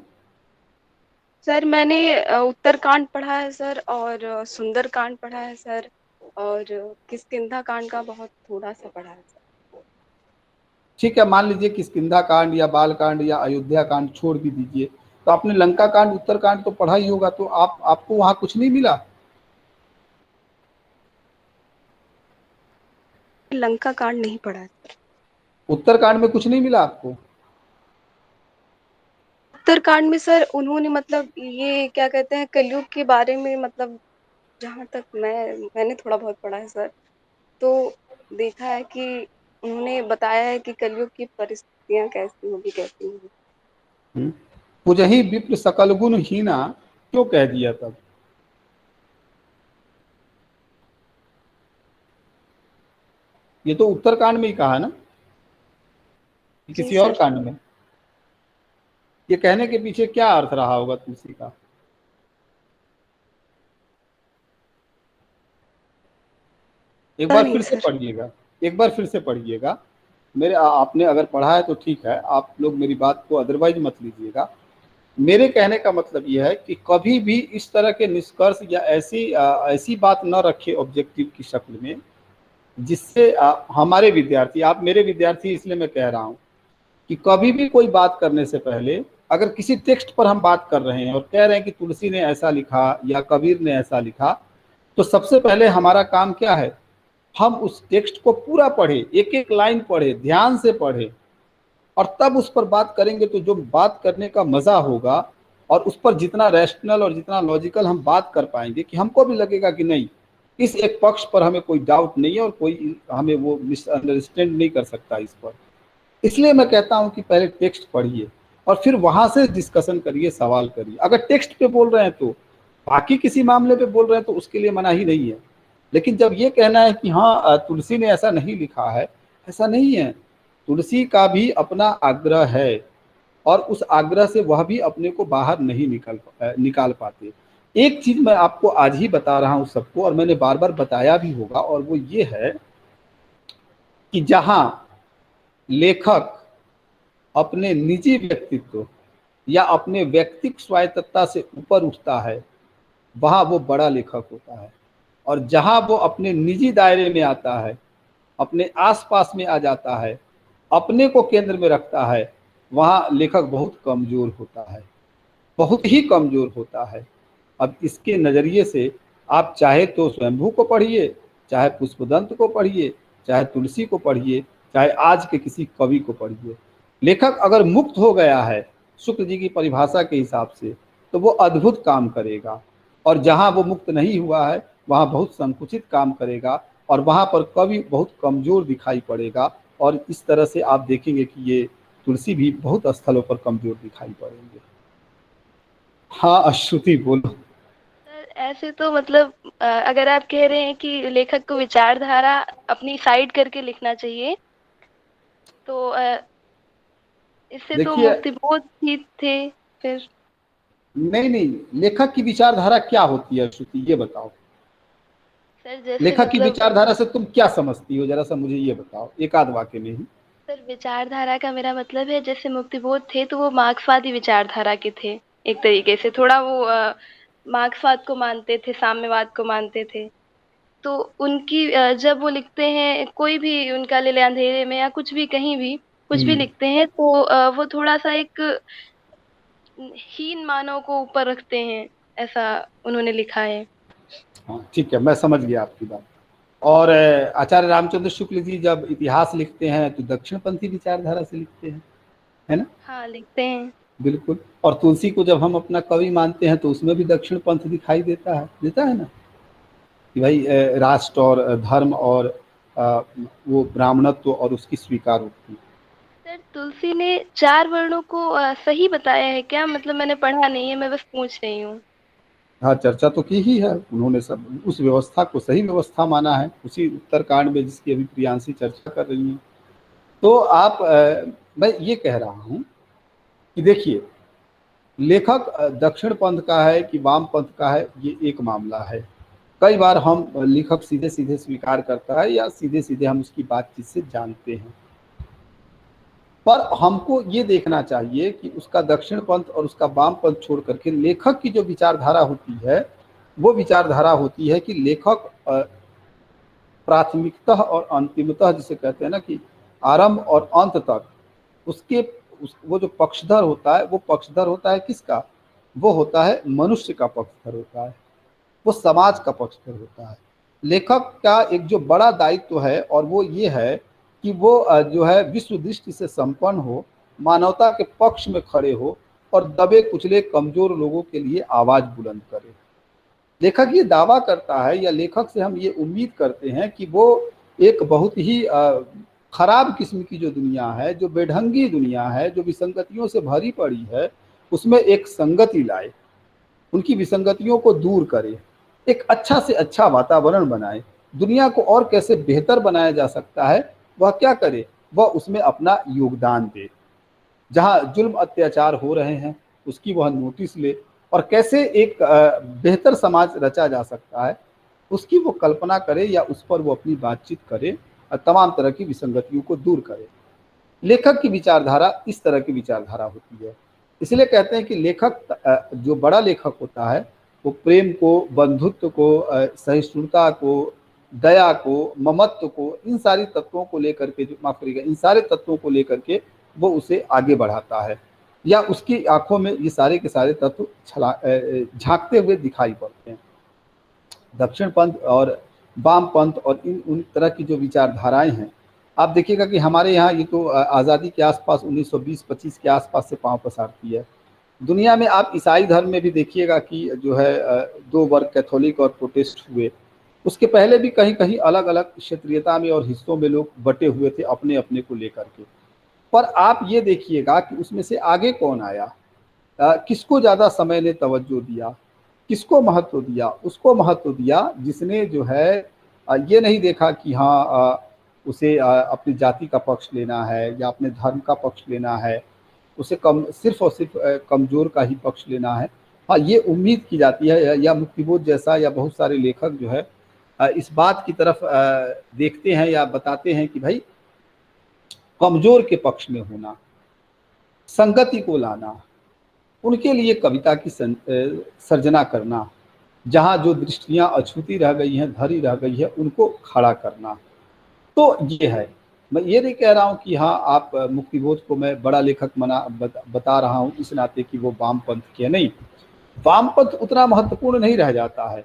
सर मैंने उत्तरकांड पढ़ा है सर, और सुंदरकांड पढ़ा है सर, और किष्किंधा कांड का बहुत थोड़ा सा पढ़ा है सर। ठीक है, मान लीजिए किष्किंधा कांड या बाल कांड या अयोध्या कांड छोड़ भी दीजिए, तो आपने लंका कांड उत्तरकांड तो पढ़ा ही होगा, तो आपको वहां कुछ नहीं मिला? लंका कांड नहीं पढ़ा है सर। उत्तरकांड में कुछ नहीं मिला आपको? उत्तरकांड में सर उन्होंने मतलब ये क्या कहते हैं, कलयुग के बारे में, मतलब जहाँ तक मैंने थोड़ा बहुत पढ़ा है सर, तो देखा है कि उन्होंने बताया है कि कलयुग की परिस्थितियां कैसी होगी, कैसी होगी। पुजहि विप्र सकल गुण हीना क्यों कह दिया तब? ये तो उत्तरकांड में ही कहा ना, किसी और कांड में? ये कहने के पीछे क्या अर्थ रहा होगा तुलसी का? एक बार फिर से पढ़िएगा, एक बार फिर से पढ़िएगा। मेरे आपने अगर पढ़ा है तो ठीक है, आप लोग मेरी बात को अदरवाइज मत लीजिएगा। मेरे कहने का मतलब यह है कि कभी भी इस तरह के निष्कर्ष या ऐसी बात न रखे ऑब्जेक्टिव की शक्ल में, जिससे हमारे विद्यार्थी, आप मेरे विद्यार्थी इसलिए मैं कह रहा हूं कि कभी भी कोई बात करने से पहले, अगर किसी टेक्स्ट पर हम बात कर रहे हैं और कह रहे हैं कि तुलसी ने ऐसा लिखा या कबीर ने ऐसा लिखा, तो सबसे पहले हमारा काम क्या है, हम उस टेक्स्ट को पूरा पढ़े, एक एक लाइन पढ़े, ध्यान से पढ़े, और तब उस पर बात करेंगे तो जो बात करने का मजा होगा, और उस पर जितना रैशनल और जितना लॉजिकल हम बात कर पाएंगे कि हमको भी लगेगा कि नहीं, इस एक पक्ष पर हमें कोई डाउट नहीं है और कोई हमें वो मिसअंडरस्टैंड नहीं कर सकता इस पर। इसलिए मैं कहता हूं कि पहले टेक्स्ट पढ़िए और फिर वहां से डिस्कशन करिए, सवाल करिए। अगर टेक्स्ट पे बोल रहे हैं तो, बाकी किसी मामले पे बोल रहे हैं तो उसके लिए मना ही नहीं है। लेकिन जब ये कहना है कि हाँ तुलसी ने ऐसा नहीं लिखा है, ऐसा नहीं है। तुलसी का भी अपना आग्रह है, और उस आग्रह से वह भी अपने को बाहर नहीं निकाल पाते। एक चीज मैं आपको आज ही बता रहा हूं सबको, और मैंने बार बार बताया भी होगा, और वो ये है कि जहां लेखक अपने निजी व्यक्तित्व या अपने व्यक्तिक स्वायत्तता से ऊपर उठता है, वहां वो बड़ा लेखक होता है। और जहां वो अपने निजी दायरे में आता है, अपने आसपास में आ जाता है, अपने को केंद्र में रखता है, वहां लेखक बहुत कमजोर होता है, बहुत ही कमजोर होता है। अब इसके नजरिए से आप चाहे तो स्वयंभू को पढ़िए, चाहे पुष्पदंत को पढ़िए, चाहे तुलसी को पढ़िए, चाहे आज के किसी कवि को पढ़िए। लेखक अगर मुक्त हो गया है शुक्ल जी की परिभाषा के हिसाब से, तो वो अद्भुत काम करेगा। और जहां वो मुक्त नहीं हुआ है, वहाँ बहुत संकुचित काम करेगा और वहाँ पर कवि बहुत कमजोर दिखाई पड़ेगा। और इस तरह से आप देखेंगे कि ये तुलसी भी बहुत स्थलों पर कमजोर दिखाई पड़ेंगे। हाँ अश्रुति बोलो। सर ऐसे तो मतलब अगर आप कह रहे हैं कि लेखक को विचारधारा अपनी साइड करके लिखना चाहिए, तो इससे तो देखिए मुक्तिबोध ही थे फिर। नहीं नहीं, लेखक की विचारधारा क्या होती है अश्रुति, ये बताओ। सर जैसे लेखक की मतलब विचारधारा से तुम क्या समझती हो, जरा सा मुझे ये बताओ एक आध वाक्य में ही। सर विचारधारा का मेरा मतलब है जैसे मुक्तिबोध थे तो वो मार्क्सवादी विचारधारा के थे, एक तरीके से थोड़ा वो मार्क्सवाद को मानते थे, साम्यवाद को मानते थे। तो उनकी जब वो लिखते हैं कोई भी उनका ले ले अंधेरे में या कुछ भी कहीं भी कुछ भी लिखते हैं, तो वो थोड़ा सा एक हीन मानव को ऊपर रखते हैं, ऐसा उन्होंने लिखा है। हाँ ठीक है, मैं समझ गया आपकी बात। और आचार्य रामचंद्र शुक्ल जी जब इतिहास लिखते हैं तो दक्षिणपंथी विचारधारा से लिखते हैं, है ना? हाँ लिखते हैं। बिल्कुल। और तुलसी को जब हम अपना कवि मानते हैं तो उसमें भी दक्षिण पंथ दिखाई देता है ना, कि भाई राष्ट्र और धर्म और वो ब्राह्मणत्व और उसकी स्वीकार होती है। सर तुलसी ने 4 वर्णों को सही बताया है क्या? मतलब मैंने पढ़ा नहीं है, मैं बस पूछ रही हूँ। हाँ चर्चा तो की ही है उन्होंने, सब उस व्यवस्था को सही व्यवस्था माना है, उसी उत्तरकांड में जिसकी अभी प्रियांशी चर्चा कर रही हैं। तो आप मैं ये कह रहा हूँ कि देखिए, लेखक दक्षिण पंथ का है कि वाम पंथ का है, ये एक मामला है। कई बार हम लेखक सीधे सीधे स्वीकार करता है या सीधे सीधे हम उसकी बातचीत से जानते हैं, पर हमको ये देखना चाहिए कि उसका दक्षिण पंथ और उसका वाम पंथ छोड़ करके लेखक की जो विचारधारा होती है वो विचारधारा होती है कि लेखक प्राथमिकतः और अंतिमतः, जिसे कहते हैं ना कि आरंभ और अंत तक, वो जो पक्षधर होता है वो पक्षधर होता है किसका? वो होता है मनुष्य का पक्षधर होता है, वो समाज का पक्षधर होता है। लेखक का एक जो बड़ा दायित्व है और वो ये है कि वो जो है विश्व दृष्टि से संपन्न हो, मानवता के पक्ष में खड़े हो और दबे कुचले कमजोर लोगों के लिए आवाज बुलंद करे। लेखक ये दावा करता है या लेखक से हम ये उम्मीद करते हैं कि वो एक बहुत ही खराब किस्म की जो दुनिया है, जो बेढंगी दुनिया है, जो विसंगतियों से भरी पड़ी है, उसमें एक संगति लाए, उनकी विसंगतियों को दूर करे, एक अच्छा से अच्छा वातावरण बनाए, दुनिया को और कैसे बेहतर बनाया जा सकता है वह क्या करे, वह उसमें अपना योगदान दे। जहां जुल्म अत्याचार हो रहे हैं उसकी वह नोटिस ले और कैसे एक बेहतर समाज रचा जा सकता है उसकी वो कल्पना करे या उस पर वो अपनी बातचीत करे और तमाम तरह की विसंगतियों को दूर करे। लेखक की विचारधारा इस तरह की विचारधारा होती है। इसलिए कहते हैं कि लेखक, जो बड़ा लेखक होता है, वो प्रेम को, बंधुत्व को, सहिष्णुता को, दया को, ममत्व को, इन सारी तत्वों को लेकर के, जो माफ करिएगा, इन सारे तत्वों को लेकर के वो उसे आगे बढ़ाता है, या उसकी आंखों में ये सारे के सारे तत्व झांकते हुए दिखाई पड़ते हैं। दक्षिण पंथ और वाम पंथ और उन तरह की जो विचारधाराएं हैं, आप देखिएगा कि हमारे यहाँ ये तो आज़ादी के आसपास 1920-25 के आसपास से पांव पसारती है। दुनिया में आप ईसाई धर्म में भी देखिएगा कि जो है 2 वर्ग, कैथोलिक और प्रोटेस्ट हुए। उसके पहले भी कहीं कहीं अलग अलग क्षेत्रीयता में और हिस्सों में लोग बटे हुए थे अपने अपने को लेकर के। पर आप ये देखिएगा कि उसमें से आगे कौन आया, किसको ज़्यादा समय ने तवज्जो दिया, किसको महत्व दिया? उसको महत्व दिया जिसने जो है ये नहीं देखा कि हाँ उसे अपनी जाति का पक्ष लेना है या अपने धर्म का पक्ष लेना है, उसे सिर्फ और सिर्फ कमजोर का ही पक्ष लेना है। हाँ, ये उम्मीद की जाती है, या मुक्तिबोध जैसा या बहुत सारे लेखक जो है इस बात की तरफ देखते हैं या बताते हैं कि भाई कमजोर के पक्ष में होना, संगति को लाना, उनके लिए कविता की सर्जना करना, जहाँ जो दृष्टियाँ अछूती रह गई हैं, धरी रह गई है, उनको खड़ा करना। तो ये है, मैं ये नहीं कह रहा हूँ कि हाँ आप मुक्तिबोध को मैं बड़ा लेखक बता रहा हूँ इस नाते कि वो वामपंथ के, नहीं, वामपंथ उतना महत्वपूर्ण नहीं रह जाता है,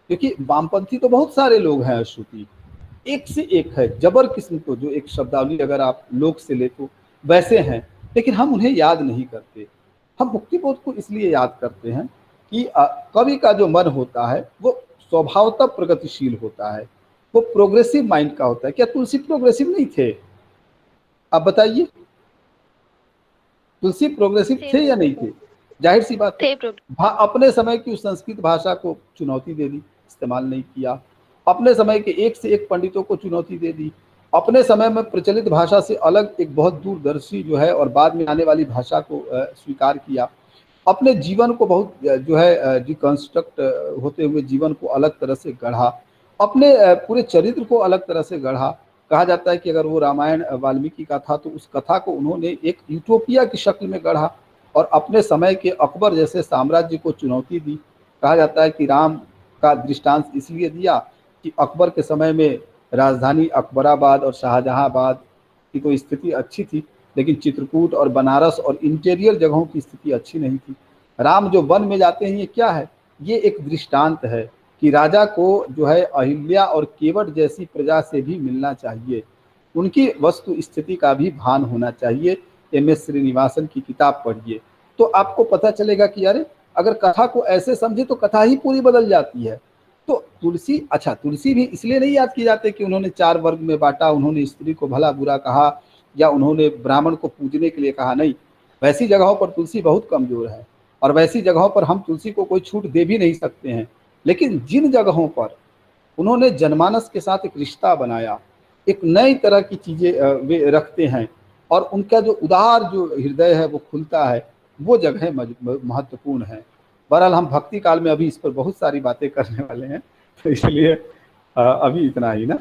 क्योंकि वामपंथी तो बहुत सारे लोग हैं अश्रुति, एक से एक है, जबर किस्म को, जो एक शब्दावली अगर आप लोग से ले तो वैसे हैं, लेकिन हम उन्हें याद नहीं करते। हम मुक्तिबोध को इसलिए याद करते हैं कि कवि का जो मन होता है वो स्वभावतः प्रगतिशील होता है, वो प्रोग्रेसिव माइंड का होता है। क्या तुलसी प्रोग्रेसिव नहीं थे? आप बताइए, तुलसी प्रोग्रेसिव थे या नहीं थे? जाहिर सी बात है। अपने समय की उस संस्कृत भाषा को चुनौती दे दी, इस्तेमाल नहीं किया। अपने समय के एक से एक पंडितों को चुनौती दे दी। अपने समय में प्रचलित भाषा से अलग एक बहुत दूरदर्शी जो है और बाद में आने वाली भाषा को स्वीकार किया। अपने जीवन को बहुत जो है रिकंस्ट्रक्ट होते हुए जीवन को अलग तरह से गढ़ा, अपने पूरे चरित्र को अलग तरह से गढ़ा। कहा जाता है कि अगर वो रामायण वाल्मीकि का था तो उस कथा को उन्होंने एक यूटोपिया की शक्ल में गढ़ा और अपने समय के अकबर जैसे साम्राज्य को चुनौती दी। कहा जाता है कि राम का दृष्टांत इसलिए दिया कि अकबर के समय में राजधानी अकबराबाद और शाहजहांबाद की तो स्थिति अच्छी थी, लेकिन चित्रकूट और बनारस और इंटीरियर जगहों की स्थिति अच्छी नहीं थी। राम जो वन में जाते हैं, ये क्या है? ये एक दृष्टांत है कि राजा को जो है अहिल्या और केवट जैसी प्रजा से भी मिलना चाहिए, उनकी वस्तु स्थिति का भी भान होना चाहिए। MS श्रीनिवासन की किताब पढ़िए तो आपको पता चलेगा कि अरे अगर कथा को ऐसे समझे तो कथा ही पूरी बदल जाती है। तो तुलसी, अच्छा तुलसी भी इसलिए नहीं याद किए जाते कि उन्होंने 4 वर्ग में बांटा, उन्होंने स्त्री को भला बुरा कहा या उन्होंने ब्राह्मण को पूजने के लिए कहा, नहीं। वैसी जगहों पर तुलसी बहुत कमजोर है और वैसी जगहों पर हम तुलसी को कोई छूट दे भी नहीं सकते हैं। लेकिन जिन जगहों पर उन्होंने जनमानस के साथ एक रिश्ता बनाया, एक नई तरह की चीज़ें वे रखते हैं और उनका जो उदार जो हृदय है वो खुलता है, वो जगह महत्वपूर्ण है। बहरहाल हम भक्ति काल में अभी इस पर बहुत सारी बातें करने वाले हैं, तो इसलिए अभी इतना ही ना।